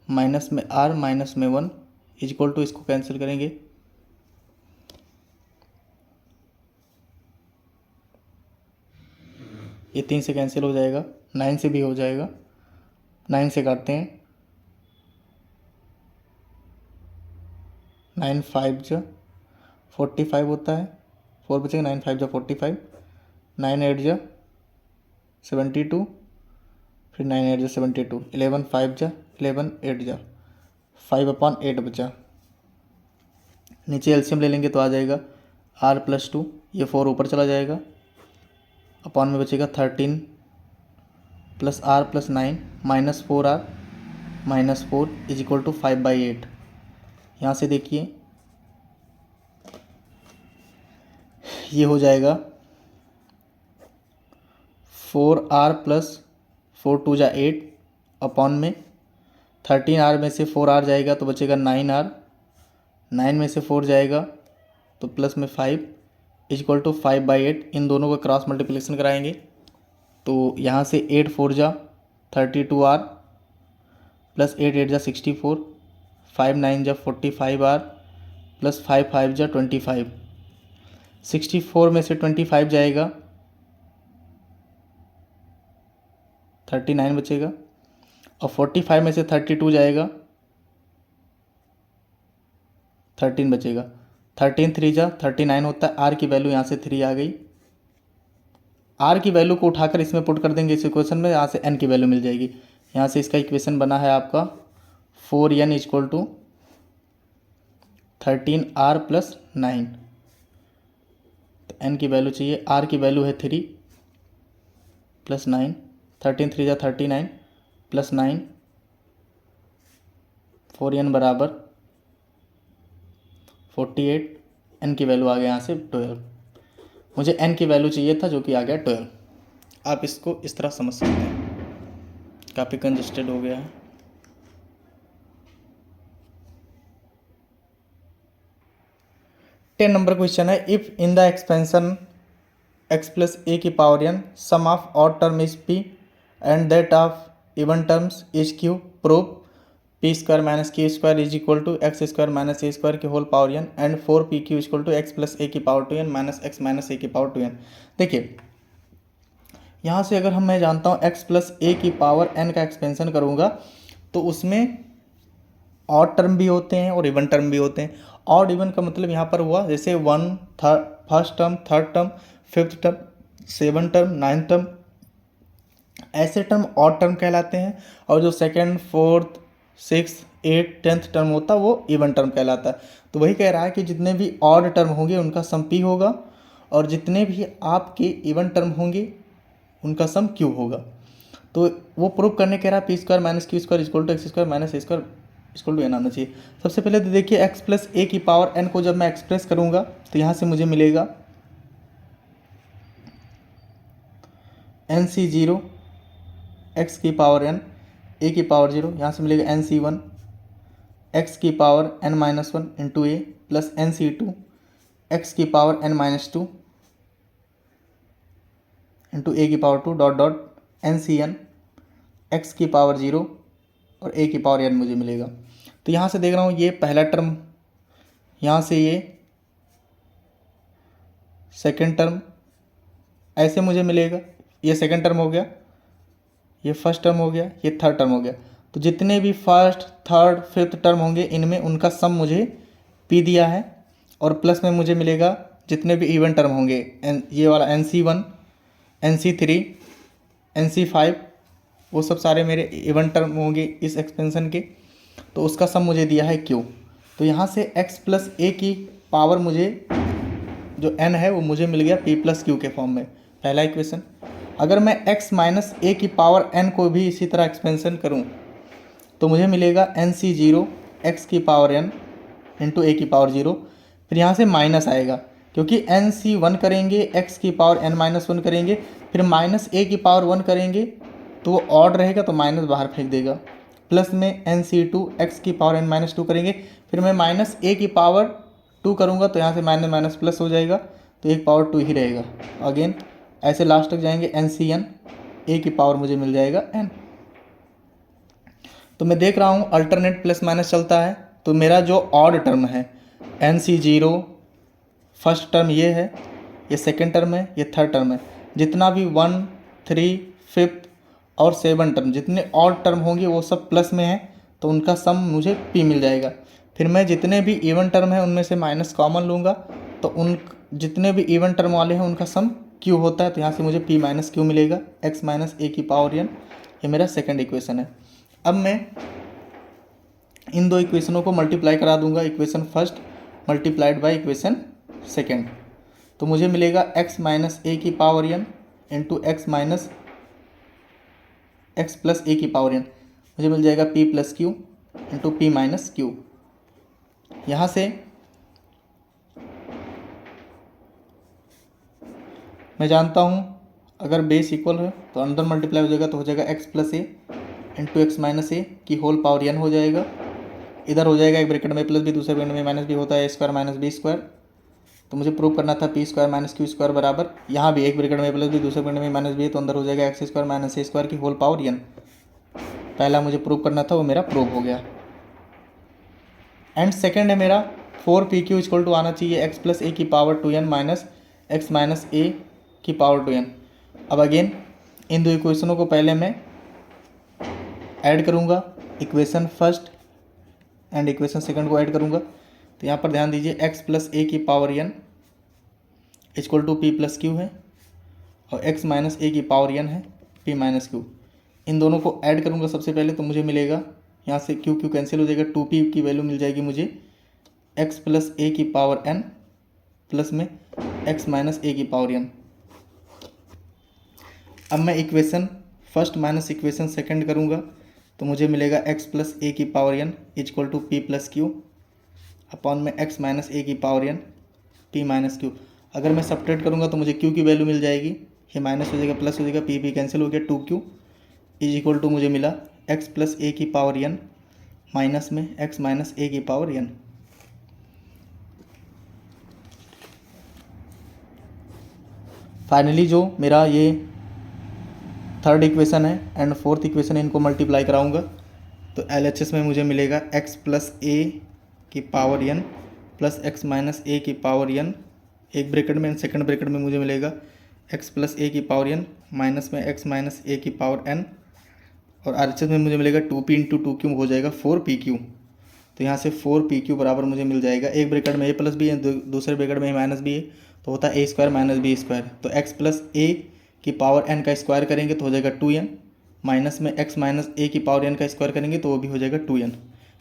माइनस में r माइनस में 1 इज इक्वल टू, इसको कैंसिल करेंगे, ये 3 से कैंसिल हो जाएगा, 9 से भी हो जाएगा, 9 से काटते हैं, 9 5 जा 45 होता है, 4 बचेगा, 9 5 जा 45, 9 8 जा 72, फिर 9 8 जा 72, 11 5 जा 11 8 जा 5/8 बचा। नीचे एलसीएम ले लेंगे तो आ जाएगा r+2, ये 4 ऊपर चला जाएगा, अपॉन में बचेगा 13 + r + 9 minus 4r minus 4 is equal to 5/8। यहाँ से देखिए ये हो जाएगा 4r + 4 2 जा 8 अपॉन में 13r में से 4r जाएगा तो बचेगा 9r, 9 में से 4 जाएगा तो प्लस में 5 इज इक्वल टू 5/8। इन दोनों का क्रॉस मल्टीप्लिकेशन कराएंगे तो यहाँ से 8 4 जा 32r + 8 8 जा 64, 5 9 जा 45r + 5 5 जा 25, 64 में से 25 जाएगा 39 बचेगा, और 45 में से 32 जाएगा 13 बचेगा, 13 3 जा 39 होता है, r की वैल्यू यहाँ से 3 आ गई, r की वैल्यू को उठाकर इसमें पुट कर देंगे इस इक्वेशन में, यहाँ से n की वैल्यू मिल जाएगी। यहाँ से इसका इक्वेशन बना है आपका 4n इक्वल टू 13r + 9, तो n की वैल्यू चाहिए, r की वैल्यू है 3 + 9, 13 3 जा 39 + 9, 4n बराबर 48, n की वैल्यू आ गया यहाँ से 12। मुझे n की वैल्यू चाहिए था जो कि आ गया 12। आप इसको इस तरह समझ सकते हैं, काफ़ी कंजस्टेड हो गया है। टेन नंबर क्वेश्चन है, if in the expansion x + a की power n sum of odd term is p and that of even terms is q, prove p² - q² is equal to x² - a² की whole power n and 4pq equal to x + a की power 2n minus x minus a की power 2n। देखिए यहाँ से अगर मैं जानता हूँ x + a की पावर n का एक्सपेंशन करूँगा तो उसमें ऑड टर्म भी होते हैं और इवन टर्म भी होते हैं। ऑड इवन का मतलब यहाँ पर हुआ जैसे 1 first term, third term, fifth term, 7 term, 9 term, ऐसे टर्म ऑड टर्म कहलाते हैं, और जो सेकंड, फोर्थ, 6, 8, 10th टर्म होता है वो इवन टर्म कहलाता है। तो वही कह रहा है कि जितने भी ऑड टर्म होंगे उनका सम p होगा, और जितने भी आपके इवन टर्म होंगे उनका सम q होगा। तो वो प्रूव करने कह रहा है p² - q² equal to x² - a² equal to n आना चाहिए। सबसे पहले तो देखिए x + a की पावर n को जब मैं एक्सप्रेस करूँगा तो यहाँ से मुझे मिलेगा nc0 x की पावर n, a की पावर 0, यहाँ से मिलेगा nc1 x की power n-1 into a plus nc2 x की पावर n-2 इंटू a की power 2 dot dot ncn x की पावर 0 और a की पावर n मुझे मिलेगा। तो यहाँ से देख रहा हूँ ये पहला टर्म, यहाँ से ये सेकंड टर्म, ऐसे मुझे मिलेगा। ये सेकंड टर्म हो गया, ये फर्स्ट टर्म हो गया, ये थर्ड टर्म हो गया। तो जितने भी फर्स्ट, थर्ड, फिफ्थ टर्म होंगे इनमें उनका सम मुझे P दिया है और प्लस में मुझे मिलेगा जितने भी इवन टर्म होंगे ये वाला NC1, NC3, NC5, वो सब सारे मेरे इवन टर्म होंगे इस एक्सपेंशन के, तो उसका सम मुझे दिया है Q। तो यहाँ से x प्लस ए की पावर मुझे जो n है वो मुझे मिल गया P प्लस Q के फॉर्म में, पहला इक्वेशन। अगर मैं x माइनस ए की पावर n को भी इसी तरह एक्सपेंशन करूँ तो मुझे मिलेगा NC0 x की पावर n इंटू ए की पावर 0। फिर यहाँ से माइनस आएगा क्योंकि NC1 करेंगे x की पावर n माइनस 1 करेंगे, फिर माइनस ए की पावर 1 करेंगे तो वो ऑड रहेगा तो माइनस बाहर फेंक देगा। प्लस में NC2 x की पावर n माइनस 2 करेंगे, फिर मैं माइनस ए की पावर 2 करूँगा तो यहाँ से माइनस माइनस प्लस हो जाएगा तो एक पावर 2 ही रहेगा। अगेन ऐसे लास्ट तक जाएंगे NCn ए की पावर मुझे मिल जाएगा n। तो मैं देख रहा हूँ अल्टरनेट प्लस माइनस चलता है, तो मेरा जो ऑड टर्म है NC0 फर्स्ट टर्म ये है, ये सेकंड टर्म है, ये थर्ड टर्म है, जितना भी 1, 3, 5 और 7 टर्म जितने ऑड टर्म होंगे वो सब प्लस में है तो उनका सम मुझे P मिल जाएगा। फिर मैं जितने भी इवन टर्म है उनमें से माइनस कॉमन लूँगा तो उन जितने भी इवन टर्म वाले हैं उनका सम Q होता है, तो यहाँ से मुझे P माइनस Q मिलेगा x माइनस ए की पावर n। ये मेरा सेकंड इक्वेशन है। अब मैं इन दो इक्वेशनों को मल्टीप्लाई करा दूंगा, equation first multiplied by equation second, तो मुझे मिलेगा x माइनस ए की power n into x minus x plus a की पावर n, मुझे मिल जाएगा P plus Q into P minus Q। यहाँ से मैं जानता हूँ अगर बेस इक्वल है तो अंदर मल्टीप्लाई हो जाएगा तो हो जाएगा x plus A into x minus a की होल पावर n हो जाएगा। इधर हो जाएगा एक ब्रैकेट में प्लस भी, दूसरे ब्रैकेट में माइनस भी होता है, ए स्क्वायर माइनस बी स्क्वायर। तो मुझे प्रूव करना था P square minus Q square बराबर, यहाँ भी एक ब्रैकेट में प्लस भी, दूसरे ब्रैकेट में माइनस भी है, तो अंदर हो जाएगा एक्स स्क्वायर माइनस ए स्क्वायर की होल पावर n। पहला मुझे प्रूव करना था वो मेरा प्रूव हो गया। एंड सेकेंड है मेरा 4PQ इक्वल टू आना चाहिए x प्लस ए की power 2n minus x minus a की पावर 2n। अब अगेन इन दो इक्वेशनों को पहले मैं ऐड करूँगा, equation first and equation second को ऐड करूँगा। तो यहाँ पर ध्यान दीजिए x प्लस ए की power n equal to P plus Q है और x माइनस ए की पावर n है P माइनस Q। इन दोनों को ऐड करूँगा सबसे पहले तो मुझे मिलेगा यहाँ से Q कैंसिल हो जाएगा, 2P की वैल्यू मिल जाएगी मुझे x प्लस ए की पावर n प्लस में x माइनस ए की पावर n। अब मैं equation first minus equation second करूँगा तो मुझे मिलेगा x प्लस ए की power n equal to P plus Q upon में x माइनस ए की power n P minus Q। अगर मैं सब्ट्रैक्ट करूँगा तो मुझे Q की वैल्यू मिल जाएगी, ये माइनस हो जाएगा प्लस हो जाएगा, P कैंसिल हो गया, 2Q इज इक्वल टू मुझे मिला x प्लस ए की पावर n माइनस में x माइनस ए की पावर n। फाइनली जो मेरा ये थर्ड इक्वेशन है एंड फोर्थ इक्वेशन है, इनको मल्टीप्लाई कराऊंगा तो LHS में मुझे मिलेगा x प्लस ए की power n plus x minus a की पावर n, एक ब्रैकेट में, सेकंड ब्रैकेट में मुझे मिलेगा x प्लस ए की पावर n माइनस में x माइनस ए की पावर n, और RHS में मुझे मिलेगा 2P इंटू 2Q हो जाएगा 4PQ। तो यहाँ से 4PQ बराबर मुझे मिल जाएगा, एक ब्रैकेट में a प्लस बी है, दूसरे ब्रैकेट में माइनस बी है, तो होता है a square minus b square. तो x प्लस ए की पावर n का स्क्वायर करेंगे तो हो जाएगा 2n, माइनस में x माइनस ए की पावर n का स्क्वायर करेंगे तो वो भी हो जाएगा 2n।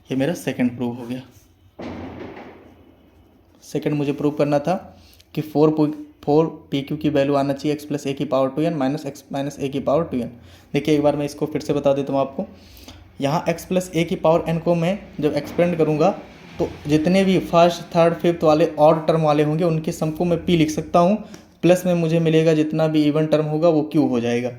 ये मेरा सेकंड प्रूव हो गया। सेकंड मुझे प्रूव करना था कि 4PQ की वैल्यू आना चाहिए x प्लस ए की power 2n minus x minus a की पावर 2n। देखिए एक बार मैं इसको फिर से बता देता हूँ आपको। यहाँ x प्लस ए की पावर n को मैं जब एक्सपेंड करूँगा तो जितने भी फर्स्ट थर्ड फिफ्थ वाले ऑड टर्म वाले होंगे उनके सम को मैं P लिख सकता हूँ, प्लस में मुझे मिलेगा जितना भी इवन टर्म होगा वो Q हो जाएगा।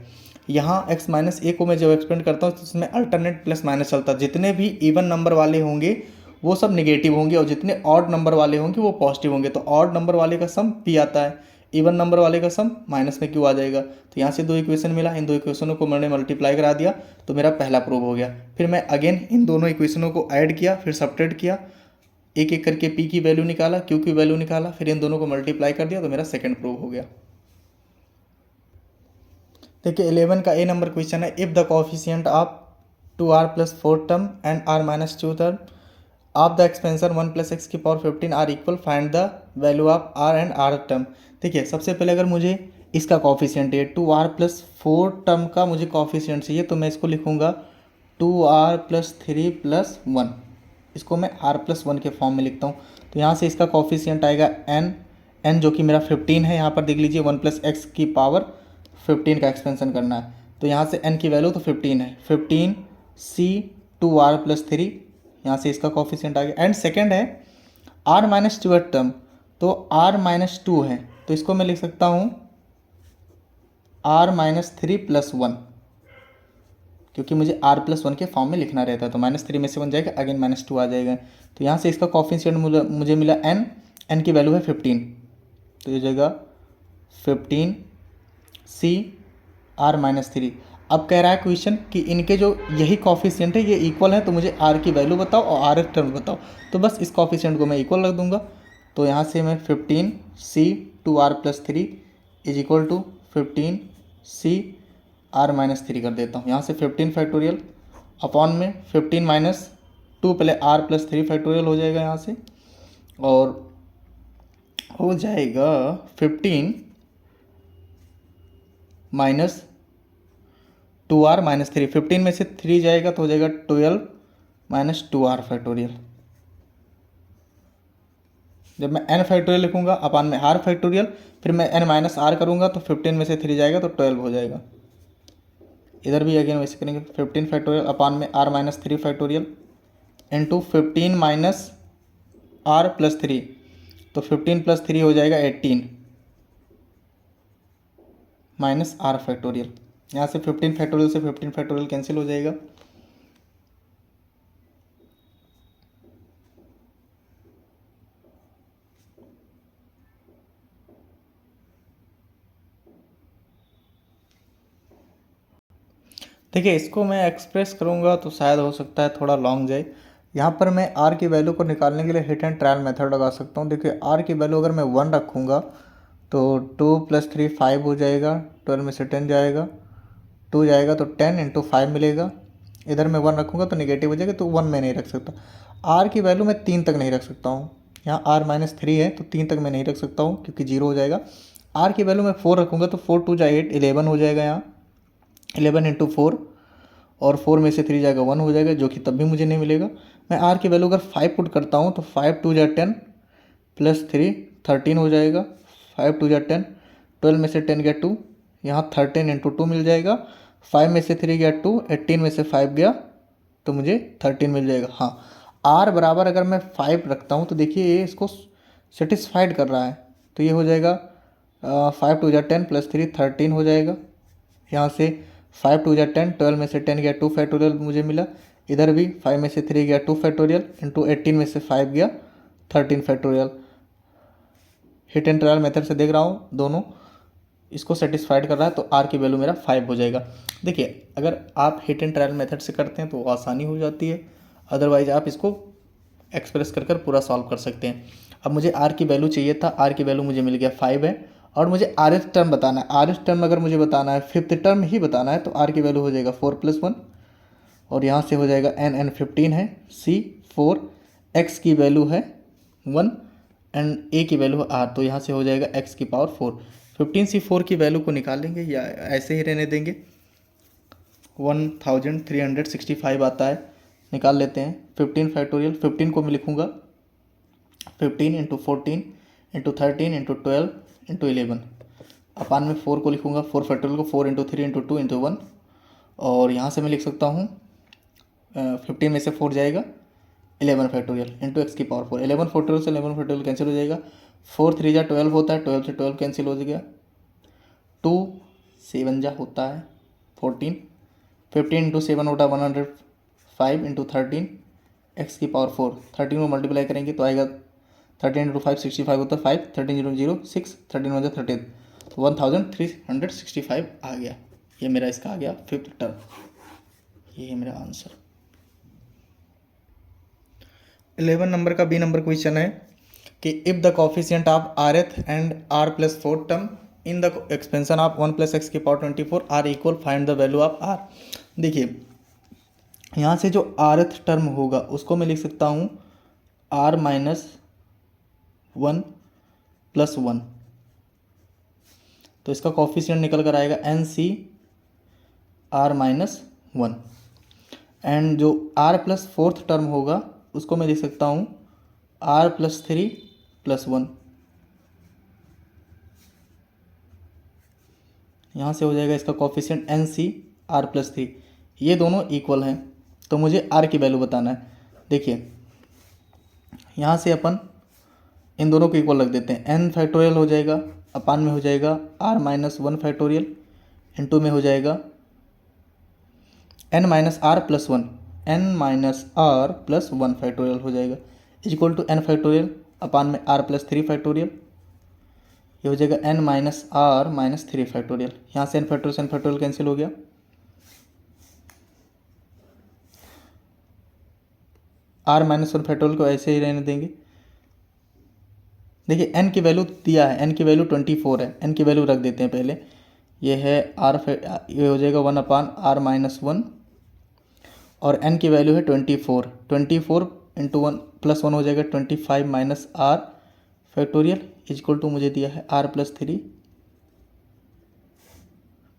यहाँ x माइनस ए को मैं जब एक्सपेंड करता हूँ तो उसमें अल्टरनेट प्लस माइनस चलता है, जितने भी इवन नंबर वाले होंगे वो सब नेगेटिव होंगे और जितने ऑड नंबर वाले होंगे वो पॉजिटिव होंगे। तो ऑड नंबर वाले का सम P आता है, इवन नंबर वाले का सम माइनस में Q आ जाएगा। तो यहाँ से दो इक्वेशन मिला, इन दो इक्वेशनों को मैंने मल्टीप्लाई करा दिया तो मेरा पहला प्रूव हो गया। फिर मैं अगेन इन दोनों इक्वेशनों को ऐड किया, फिर सब्ट्रैक्ट किया, एक एक करके P की वैल्यू निकाला, Q की वैल्यू निकाला, फिर इन दोनों को मल्टीप्लाई कर दिया तो मेरा सेकंड प्रूव हो गया। देखिए 11 का A नंबर क्वेश्चन है, if the coefficient of 2r plus 4 term and r minus 2 term of the expansion 1 plus x की power 15 r equal, find the value of r and r term. देखिए सबसे पहले अगर मुझे इसका कॉफिशिएंट है 2r प्लस 4 टर्म का मुझे कॉफिशिएंट चाहिए, तो मैं इसको लिखूँगा 2r प्लस 3 प्लस 1, इसको मैं r प्लस 1 के फॉर्म में लिखता हूँ। तो यहाँ से इसका कॉफिशिएंट आएगा n जो कि मेरा 15 है। यहाँ पर देख लीजिए 1 प्लस एक्स की पावर 15 का एक्सपेंशन करना है, तो यहाँ से n की वैल्यू तो 15 है, 15 c 2r प्लस 3, यहाँ से इसका कॉफिशिएंट आ गया। एंड सेकेंड है r माइनस 2 टर्म, तो r माइनस 2 है, तो इसको मैं लिख सकता हूँ r माइनस 3 प्लस 1, क्योंकि मुझे r प्लस 1 के फॉर्म में लिखना रहता है। तो -3 में से 1 जाएगा, अगेन -2 आ जाएगा। तो यहाँ से इसका कॉफिशिएंट मुझे मिला n की वैल्यू है 15, तो ये जाएगा 15 c r माइनस 3। अब कह रहा है क्वेश्चन कि इनके जो यही कॉफिशिएंट है ये इक्वल है, तो मुझे r की वैल्यू बताओ और r टर्म बताओ। तो बस इस कॉफिशिएंट को मैं इक्वल रख दूंगा। तो यहाँ से मैं 15 c 2r plus 3 is equal to 15 c r minus 3 कर देता हूँ। यहाँ से 15 फैक्टोरियल अपॉन में 15 माइनस 2 पहले r प्लस 3 फैक्टोरियल हो जाएगा यहाँ से, और हो जाएगा 15 माइनस 2r माइनस 3, 15 में से 3 जाएगा तो हो जाएगा 12 माइनस 2r फैक्टोरियल। जब मैं n फैक्टोरियल लिखूंगा अपान में r फैक्टोरियल, फिर मैं n माइनस r करूंगा तो 15 में से 3 जाएगा तो 12 हो जाएगा। इधर भी अगेन वैसे करेंगे 15 फैक्टोरियल अपान में r minus 3 factorial into 15 minus r plus 3, तो 15 प्लस 3 हो जाएगा 18 माइनस r फैक्टोरियल। यहाँ से 15 फैक्टोरियल से 15 फैक्टोरियल कैंसिल हो जाएगा। देखिए इसको मैं एक्सप्रेस करूँगा तो शायद हो सकता है थोड़ा लॉन्ग जाए। यहाँ पर मैं r की वैल्यू को निकालने के लिए हिट एंड ट्रायल मेथड लगा सकता हूँ। देखिए r की वैल्यू अगर मैं 1 रखूँगा तो 2 प्लस 3 5 हो जाएगा, 12 में से 10 जाएगा, 2 जाएगा तो 10 इंटू 5 मिलेगा। इधर मैं 1 रखूँगा तो नेगेटिव हो जाएगा, तो 1 मैं नहीं रख सकता। r की वैल्यू मैं 3 तक नहीं रख सकता हूँ। यहाँ r माइनस 3 है तो 3 तक मैं नहीं रख सकता हूँ क्योंकि 0 हो जाएगा। r की वैल्यू मैं 4 रखूँगा तो 4 2 जा 8, 11 हो जाएगा। यहाँ 11 इंटू 4, और 4 में से 3 जाएगा 1 हो जाएगा, जो कि तब भी मुझे नहीं मिलेगा। मैं r की वैल्यू अगर 5 पुट करता हूँ तो 5 2 जा 10 प्लस 3 13 हो जाएगा, 5 2 जा 10, 12 में से 10 गया 2, यहाँ 13 इंटू 2 मिल जाएगा, 5 में से 3 गया 2, 18 में से 5 गया तो मुझे 13 मिल जाएगा। हाँ r बराबर अगर मैं 5 रखता हूँ तो देखिए ये इसको सेटिस्फाइड कर रहा है, तो ये हो जाएगा 5 2 जा 10 प्लस 3 13 हो जाएगा। यहाँ से 5 2 जा 10, 12 में से 10 गया 2 फैक्टोरियल मुझे मिला। इधर भी 5 में से 3 गया 2 फैक्टोरियल इंटू 18 में से 5 गया 13 factorial. Hit and trial method से देख रहा हूँ दोनों इसको सेटिस्फाइड कर रहा है, तो r की वैल्यू मेरा 5 हो जाएगा। देखिए अगर आप हिट एंड ट्रायल मेथड से करते हैं तो वो आसानी हो जाती है, अदरवाइज आप इसको एक्सप्रेस कर पूरा सॉल्व कर सकते हैं। अब मुझे r की वैल्यू चाहिए था, r की वैल्यू मुझे मिल गया 5 है, और मुझे rth टर्म बताना है। rth टर्म अगर मुझे बताना है, 5th टर्म ही बताना है, तो r की वैल्यू हो जाएगा 4 प्लस 1, और यहाँ से हो जाएगा n 15 है, c 4, x की वैल्यू है 1 एंड a की वैल्यू है r, तो यहाँ से हो जाएगा x की पावर 4। 15c4 की वैल्यू को निकालेंगे या ऐसे ही रहने देंगे, 1365 आता है, निकाल लेते हैं। 15 फैक्टोरियल 15 को मैं लिखूँगा 15 इंटू 14 इंटू 13 इंटू 12 इंटू 11, अपान में 4 को लिखूँगा 4 फैक्टोरियल को 4 इंटू 3 इंटू 2 इंटू 1, और यहाँ से मैं लिख सकता हूँ 15 में से 4 जाएगा 11 फैक्टोरियल इंटू एक्स की पावर 4। 11 फैक्टोरियल से 11 फैक्टोरियल कैंसिल हो जाएगा, 4 3 जा 12 होता है, 12 से 12 कैंसिल हो जाएगा, 2 7 जा होता है 14, 15 इंटू 7 होता है 105 इंटू 13 एक्स की पावर 4। 13 को मल्टीप्लाई करेंगे तो आएगा 13 इंटू 5 65 होता है 5, 13 0 0 6, 13 हो जाए 13, तो 1365 आ गया। ये मेरा इसका आ गया 5th टर्म, ये है मेरा आंसर। 11 नंबर का बी नंबर क्वेश्चन है कि if the coefficient of rth and r plus 4 term in the expansion of 1 plus x की power 24 r equal, find the value of r। देखिए यहाँ से जो rth टर्म होगा उसको मैं लिख सकता हूँ आर माइनस 1 प्लस 1, तो इसका कॉफिशिएंट निकल कर आएगा n c r minus 1। And जो आर प्लस फोर्थ टर्म होगा उसको मैं लिख सकता हूँ आर प्लस 3 प्लस 1। यहाँ से हो जाएगा इसका coefficient n c r plus 3। ये दोनों इक्वल हैं, तो मुझे आर की वैल्यू बताना है। देखिए यहाँ से अपन इन दोनों को इक्वल रख देते हैं। एन फैक्टोरियल हो जाएगा, अपान में हो जाएगा आर माइनस 1 फैक्टोरियल, इंटू में हो जाएगा n minus r plus 1, n minus r plus 1 factorial हो जाएगा, equal to n factorial upon में आर प्लस 3 फैक्टोरियल। ये हो जाएगा n minus r minus 3 factorial. यहाँ से एन फैक्टोरियल कैंसिल हो गया। आर माइनस 1 फैक्टोरियल को ऐसे ही रहने देंगे। देखिए एन की वैल्यू दिया है, एन की वैल्यू 24 है, एन की वैल्यू रख देते हैं पहले। ये है ये हो जाएगा 1 अपान आर माइनस 1, और एन की वैल्यू है 24। 24 इंटू 1 प्लस 1 हो जाएगा 25 minus r factorial, equal to मुझे दिया है आर प्लस 3।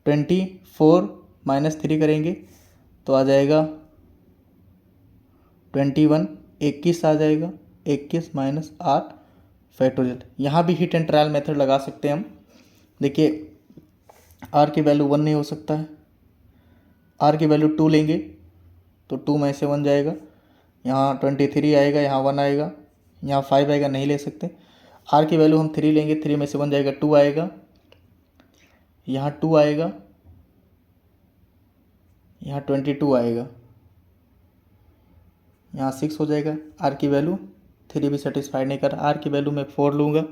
24 माइनस 3 करेंगे तो आ जाएगा 21, 21 आ जाएगा, 21 माइनस आर फैक्टोरियल। यहाँ भी हिट एंड ट्रायल मेथड लगा सकते हैं हम। देखिए आर की वैल्यू 1 नहीं हो सकता है, आर की वैल्यू 2 लेंगे तो 2 में से 1 जाएगा, यहाँ 23 आएगा, यहाँ 1 आएगा, यहाँ 5 आएगा, नहीं ले सकते। आर की वैल्यू हम 3 लेंगे, 3 में से 1 जाएगा, 2 आएगा, यहाँ 2 आएगा, यहाँ 22 आएगा, यहाँ 6 हो जाएगा। आर की वैल्यू 3 भी सेटिस्फाइड नहीं कर रहा, आर की वैल्यू मैं 4 लूँगा।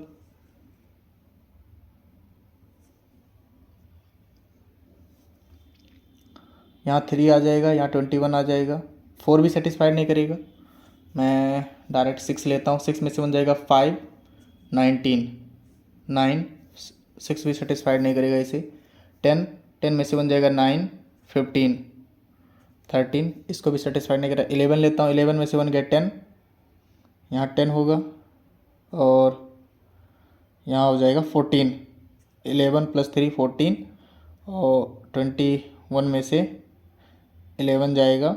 यहाँ 3 आ जाएगा, यहाँ 21 आ जाएगा, 4 भी सेटिस्फाइड नहीं करेगा, मैं डायरेक्ट 6 लेता हूँ। 6 में से 1 जाएगा 5, 19, 9, 6 भी सेटिस्फाइड नहीं करेगा इसे। 10, 10 में से 1 जाएगा 9, 15, 13, इसको भी सेटिस्फाइड नहीं करेगा। 11 लेता हूँ, 11 में से 1 गया 10, यहाँ 10 होगा, और यहाँ हो जाएगा 14, 11 प्लस 3 14, और 21 में से 11 जाएगा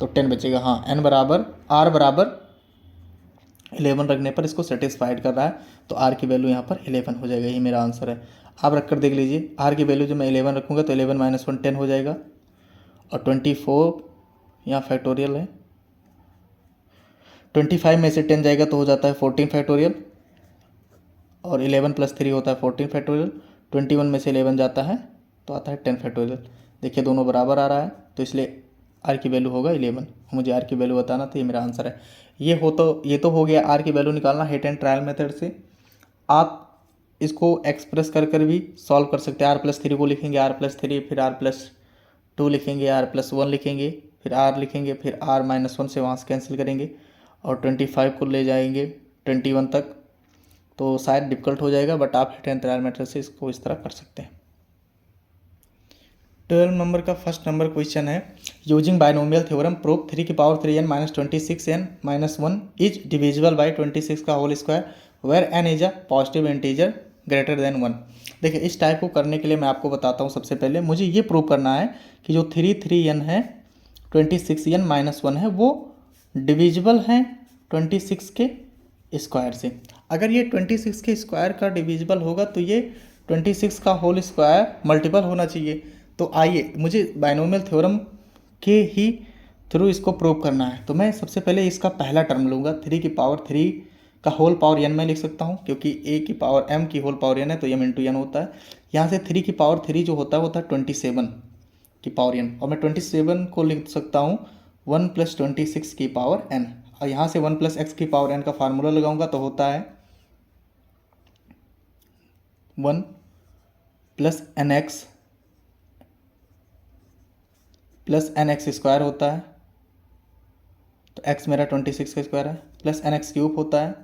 तो 10 बचेगा। हाँ एन बराबर आर बराबर 11 रखने पर इसको सेटिस्फाइड कर रहा है, तो आर की वैल्यू यहाँ पर 11 हो जाएगा। यही मेरा आंसर है। आप रख कर देख लीजिए, आर की वैल्यू जब मैं 11 रखूँगा तो 11 माइनस 1 10 हो जाएगा, और 24 यहाँ फैक्टोरियल है, 25 में से 10 जाएगा तो हो जाता है 14 फैक्टोरियल, और 11 प्लस 3 होता है 14 फैक्टोरियल। 21 में से 11 जाता है तो आता है 10 फैक्टोरियल। देखिए दोनों बराबर आ रहा है, तो इसलिए आर की वैल्यू होगा 11। मुझे आर की वैल्यू बताना, तो ये मेरा आंसर है। ये तो हो गया आर की वैल्यू निकालना हिट एंड ट्रायल मेथड से। आप इसको एक्सप्रेस कर कर भी सॉल्व कर सकते हैं। आर प्लस 3 को लिखेंगे आर प्लस 3, फिर आर प्लस 2 लिखेंगे, आर प्लस 1 लिखेंगे, फिर आर लिखेंगे, फिर आर माइनस 1 से वहाँ से कैंसिल करेंगे, और 25 को ले जाएंगे 21 तक, तो शायद डिफ़िकल्ट हो जाएगा, बट आप हिट एंड ट्रायल मेथड से इसको इस तरह कर सकते हैं। 12 नंबर का फर्स्ट नंबर क्वेश्चन है, यूजिंग बायनोमियल थ्योरम प्रूव 3 की power 3n minus 26n minus 1 is divisible by 26 का whole square where n is a positive integer greater than 1। देखिए इस टाइप को करने के लिए मैं आपको बताता हूँ। सबसे पहले मुझे ये प्रूव करना है कि जो 3n है 26n माइनस 1 है वो डिविजिबल है 26 के स्क्वायर से। अगर ये 26 के स्क्वायर का डिविजिबल होगा तो ये 26 का होल स्क्वायर मल्टीपल होना चाहिए। तो आइए मुझे बायनोमियल थ्योरम के ही थ्रू इसको प्रूव करना है। तो मैं सबसे पहले इसका पहला टर्म लूँगा, 3 की पावर 3 का होल पावर n में लिख सकता हूँ, क्योंकि a की पावर m की होल पावर n है तो m इंटू n होता है। यहाँ से 3 की पावर 3 जो होता है वो होता है 27 की पावर n, और मैं 27 को लिख सकता हूँ 1 प्लस 26 की पावर n, और यहाँ से 1 प्लस x की पावर n का फार्मूला लगाऊंगा तो होता है 1 plus nx plus nx square होता है, तो x मेरा 26 का स्क्वायर है, प्लस nx क्यूब होता है,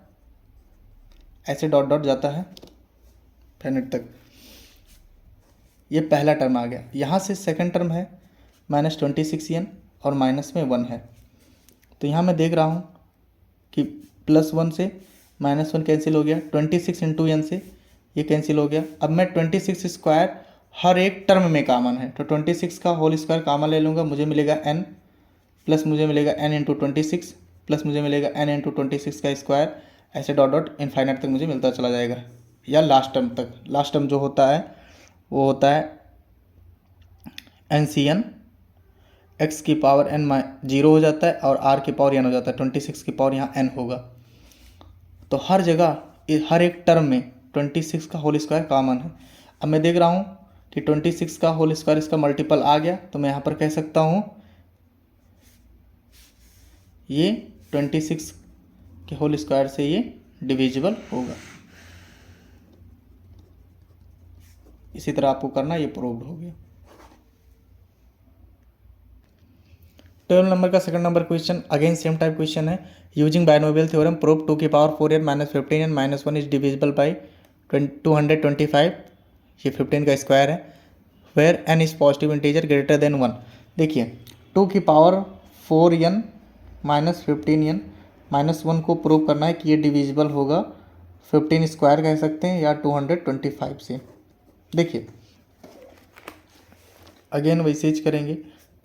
ऐसे डॉट डॉट जाता है फाइनाइट तक। ये पहला टर्म आ गया। यहाँ से सेकंड टर्म है माइनस 26n और माइनस में 1 है, तो यहाँ मैं देख रहा हूँ कि +1 से -1 कैंसिल हो गया, 26 इंटू n से ये कैंसिल हो गया। अब मैं 26 स्क्वायर हर एक टर्म में कॉमन है, तो 26 का होल स्क्वायर कॉमन ले लूँगा, मुझे मिलेगा n, प्लस मुझे मिलेगा n इंटू 26, प्लस मुझे मिलेगा n इंटू 26 का स्क्वायर, ऐसे डॉट डॉट इनफाइनाइट तक मुझे मिलता चला जाएगा, या लास्ट टर्म तक। लास्ट टर्म जो होता है वो होता है NCn, x की पावर n 0 हो जाता है और r की पावर n हो जाता है, 26 की पावर यहाँ n होगा। तो हर जगह हर एक टर्म में 26 का होल स्क्वायर कॉमन है। अब मैं देख रहा हूँ कि 26 का होल स्क्वायर इसका मल्टीपल आ गया, तो मैं यहाँ पर कह सकता हूँ ये 26 के होल स्क्वायर से ये डिविजिबल होगा। इसी तरह आपको करना, ये प्रूव्ड हो गया। 12 नंबर का second number question, again same type question है। यूजिंग बायनोमियल थ्योरम प्रूव 2 की power 4n minus 15n minus 1 is divisible by 225, ये 15 का स्क्वायर है, where n is positive integer greater than 1। देखिए 2 की power 4n minus 15n minus 1 को prove करना है कि ये डिविजिबल होगा 15 स्क्वायर कह सकते हैं या 225 से। देखिए अगेन वैसे ही करेंगे,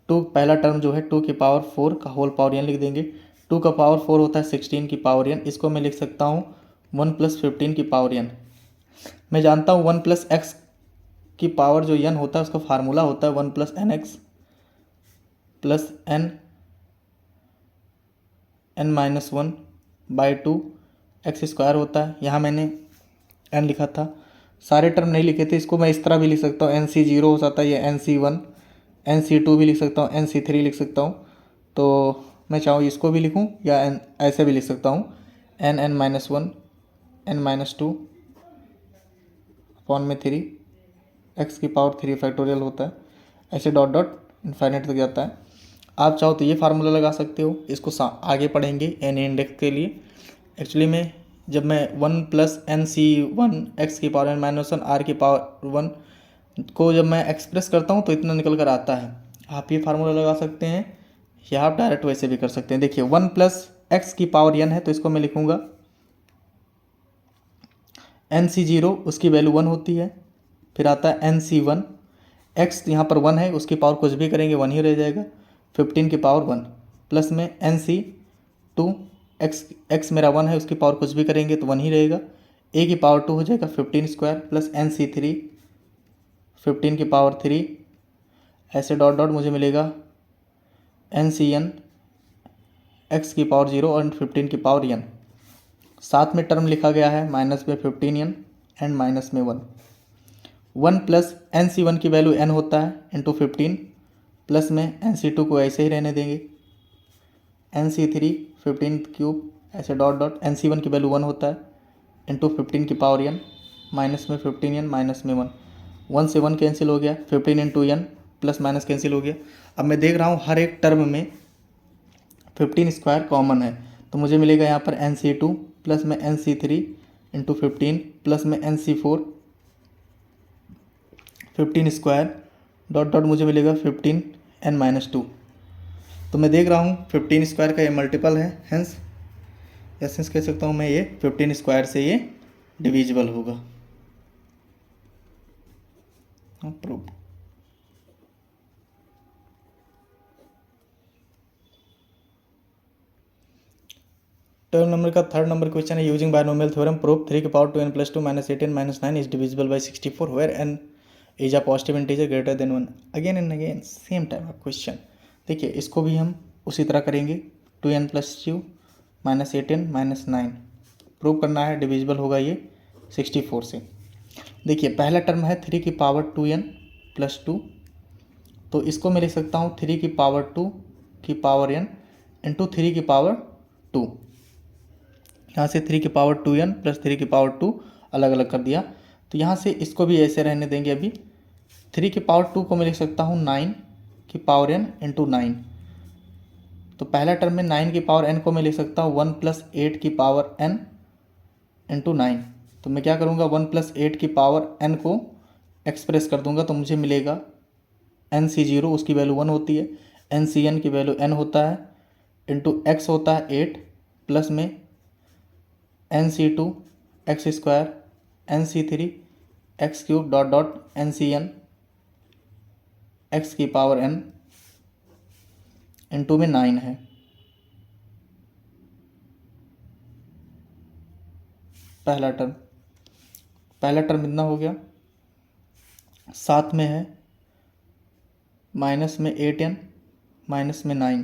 2 पहला टर्म जो है 2 की पावर 4 का होल पावर n लिख देंगे। 2 का पावर 4 होता है 16 की पावर n, इसको मैं लिख सकता हूँ 1 प्लस 15 की पावर n। मैं जानता हूँ 1 प्लस x की पावर जो n होता है उसका फार्मूला होता है 1 plus n x plus n minus 1 by 2 x square होता है। यहाँ मैंने n लिखा था, सारे टर्म नहीं लिखे थे, इसको मैं इस तरह भी लिख सकता हूँ, NC0 हो जाता है, ये NC1, NC2 भी लिख सकता हूँ, NC3 लिख सकता हूँ। तो मैं चाहूँ इसको भी लिखूँ या ऐसे भी लिख सकता हूँ, n minus 1 n minus 2 upon में 3 x की पावर 3 फैक्टोरियल होता है, ऐसे डॉट डॉट इनफाइनाइट तक जाता है। आप चाहो तो ये फार्मूला लगा सकते हो, इसको आगे पढ़ेंगे n इंडेक्स के लिए। एक्चुअली में जब मैं 1 प्लस NC1 x की पावर n माइनस 1 r की पावर 1 को जब मैं एक्सप्रेस करता हूँ तो इतना निकल कर आता है। आप ये फार्मूला लगा सकते हैं या आप डायरेक्ट वैसे भी कर सकते हैं। देखिए 1 प्लस x की पावर n है तो इसको मैं लिखूँगा NC0, उसकी वैल्यू 1 होती है, फिर आता है NC1, x यहाँ पर 1 है, उसकी पावर कुछ भी करेंगे 1 ही रह जाएगा, 15 की पावर 1 प्लस में NC2, x मेरा 1 है, उसकी पावर कुछ भी करेंगे तो 1 ही रहेगा, a की पावर 2 हो जाएगा 15 स्क्वायर प्लस NC3 15 की पावर 3, ऐसे डॉट डॉट मुझे मिलेगा NCn x की पावर 0 और 15 की पावर n। साथ में टर्म लिखा गया है माइनस में 15n एंड माइनस में 1। 1 प्लस NC1 की वैल्यू n होता है इंटू 15 प्लस में NC2 को ऐसे ही रहने देंगे, NC3 15 क्यूब ऐसे डॉट डॉट, NC1 की वैल्यू 1 होता है इंटू 15 की पावर n माइनस में 15n माइनस में 1, 1 से 1 कैंसिल हो गया, 15 into n plus minus cancel हो गया। अब मैं देख रहा हूँ हर एक टर्म में 15 स्क्वायर कॉमन है, तो मुझे मिलेगा यहाँ पर NC2 प्लस में NC3 इंटू 15 प्लस में NC4 15 स्क्वायर डॉट डॉट मुझे मिलेगा 15 n माइनस 2। तो मैं देख रहा हूँ 15 स्क्वायर का ये मल्टीपल है, हेंस एसेंस कह सकता हूँ मैं ये 15 स्क्वायर से ये डिविजिबल होगा। प्रूव। 12 नंबर का थर्ड नंबर क्वेश्चन है, यूजिंग बायनोमियल थ्योरम प्रूव 3 की power 2n plus 2 minus 8n minus 9 is divisible by 64 where n is a positive integer greater than 1। Again and again same type of question. देखिए इसको भी हम उसी तरह करेंगे, 2n plus 2 minus 8n minus 9 prove करना है, डिविजिबल होगा ये 64 से। देखिए पहला टर्म है 3 की पावर 2n प्लस 2, तो इसको मैं लिख सकता हूँ 3 की पावर 2 की पावर n इंटू 3 की पावर 2। यहाँ से 3 की पावर 2n प्लस 3 की पावर 2 अलग अलग कर दिया, तो यहाँ से इसको भी ऐसे रहने देंगे। अभी 3 की पावर 2 को मैं लिख सकता हूँ 9 की पावर n इंटू 9, तो पहला टर्म में 9 की पावर n को मैं लिख सकता हूँ 1 प्लस 8 की पावर n इंटू 9। तो मैं क्या करूँगा 1 प्लस 8 की पावर n को एक्सप्रेस कर दूंगा, तो मुझे मिलेगा NC0, उसकी वैल्यू 1 होती है, NCn की वैल्यू n होता है, इंटू एक्स होता है 8 प्लस में NC2 x square NC3 x cube dot dot NCN x की पावर n इंटू में 9 है। पहला टर्म इतना हो गया। साथ में है माइनस में 8n माइनस में 9,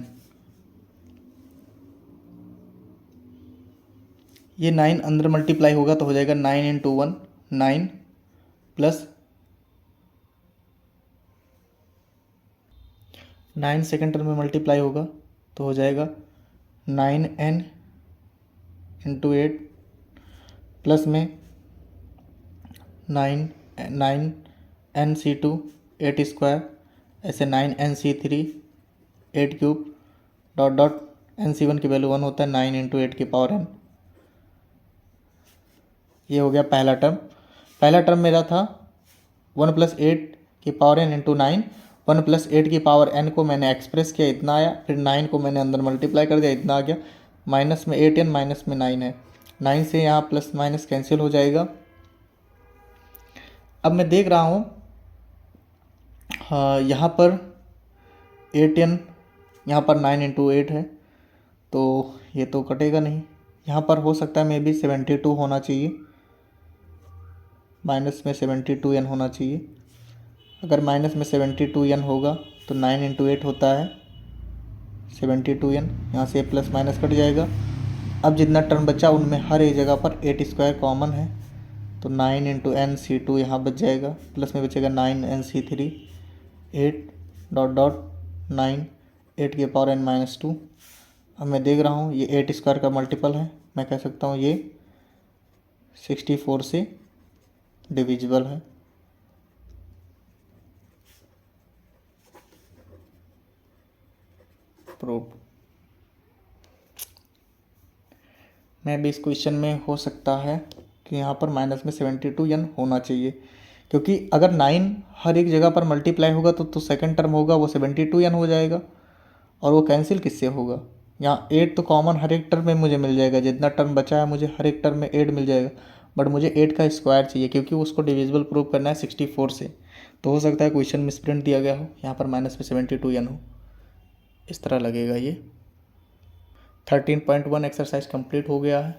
ये 9 अंदर मल्टीप्लाई होगा तो हो जाएगा 9 इंटू 1 9 प्लस 9 सेकेंड टर्म में मल्टीप्लाई होगा तो हो जाएगा 9n इंटू 8 प्लस में 9NC2 8 स्क्वायर ऐसे 9NC3 8 cube dot dot NC1 की वैल्यू 1 होता है 9 इंटू 8 की पावर n। ये हो गया पहला टर्म मेरा था 1 प्लस 8 की पावर n इंटू 9। 1 प्लस 8 की पावर n को मैंने एक्सप्रेस किया, इतना आया, फिर 9 को मैंने अंदर मल्टीप्लाई कर दिया, इतना आ गया। माइनस में 8n माइनस में 9 है, 9 से यहाँ प्लस माइनस कैंसिल हो जाएगा। अब मैं देख रहा हूँ हाँ यहाँ पर 8n, यहाँ पर 9 इंटू 8 है तो ये तो कटेगा नहीं। यहाँ पर हो सकता है मे बी 72 होना चाहिए, माइनस में 72n होना चाहिए। अगर माइनस में 72n होगा तो 9 इंटू 8 होता है 72n, यहाँ से प्लस माइनस कट जाएगा। अब जितना टर्म बचा उनमें हर एक जगह पर 8 स्क्वायर कॉमन है तो 9 इंटू NC2 यहाँ बच जाएगा, प्लस में बचेगा 9NC3 8 डॉट डॉट 9 8 की पावर n माइनस 2। अब मैं देख रहा हूँ ये 8 स्क्वायर का मल्टीपल है, मैं कह सकता हूँ ये 64 से डिविजिबल है। प्रूव। मैं भी इस क्वेश्चन में हो सकता है कि यहाँ पर माइनस में 72n होना चाहिए, क्योंकि अगर 9 हर एक जगह पर मल्टीप्लाई होगा तो सेकंड टर्म होगा वो 72n हो जाएगा, और वो कैंसिल किससे होगा। यहाँ 8 तो कॉमन हर एक टर्म में मुझे मिल जाएगा, जितना टर्म बचा है मुझे हर एक टर्म में 8 मिल जाएगा, बट मुझे 8 का स्क्वायर चाहिए क्योंकि उसको डिविजिबल प्रूव करना है 64 से। तो हो सकता है क्वेश्चन मिसप्रिंट दिया गया हो, यहाँ पर माइनस में 72n हो, इस तरह लगेगा। ये 13.1 एक्सरसाइज कंप्लीट हो गया है।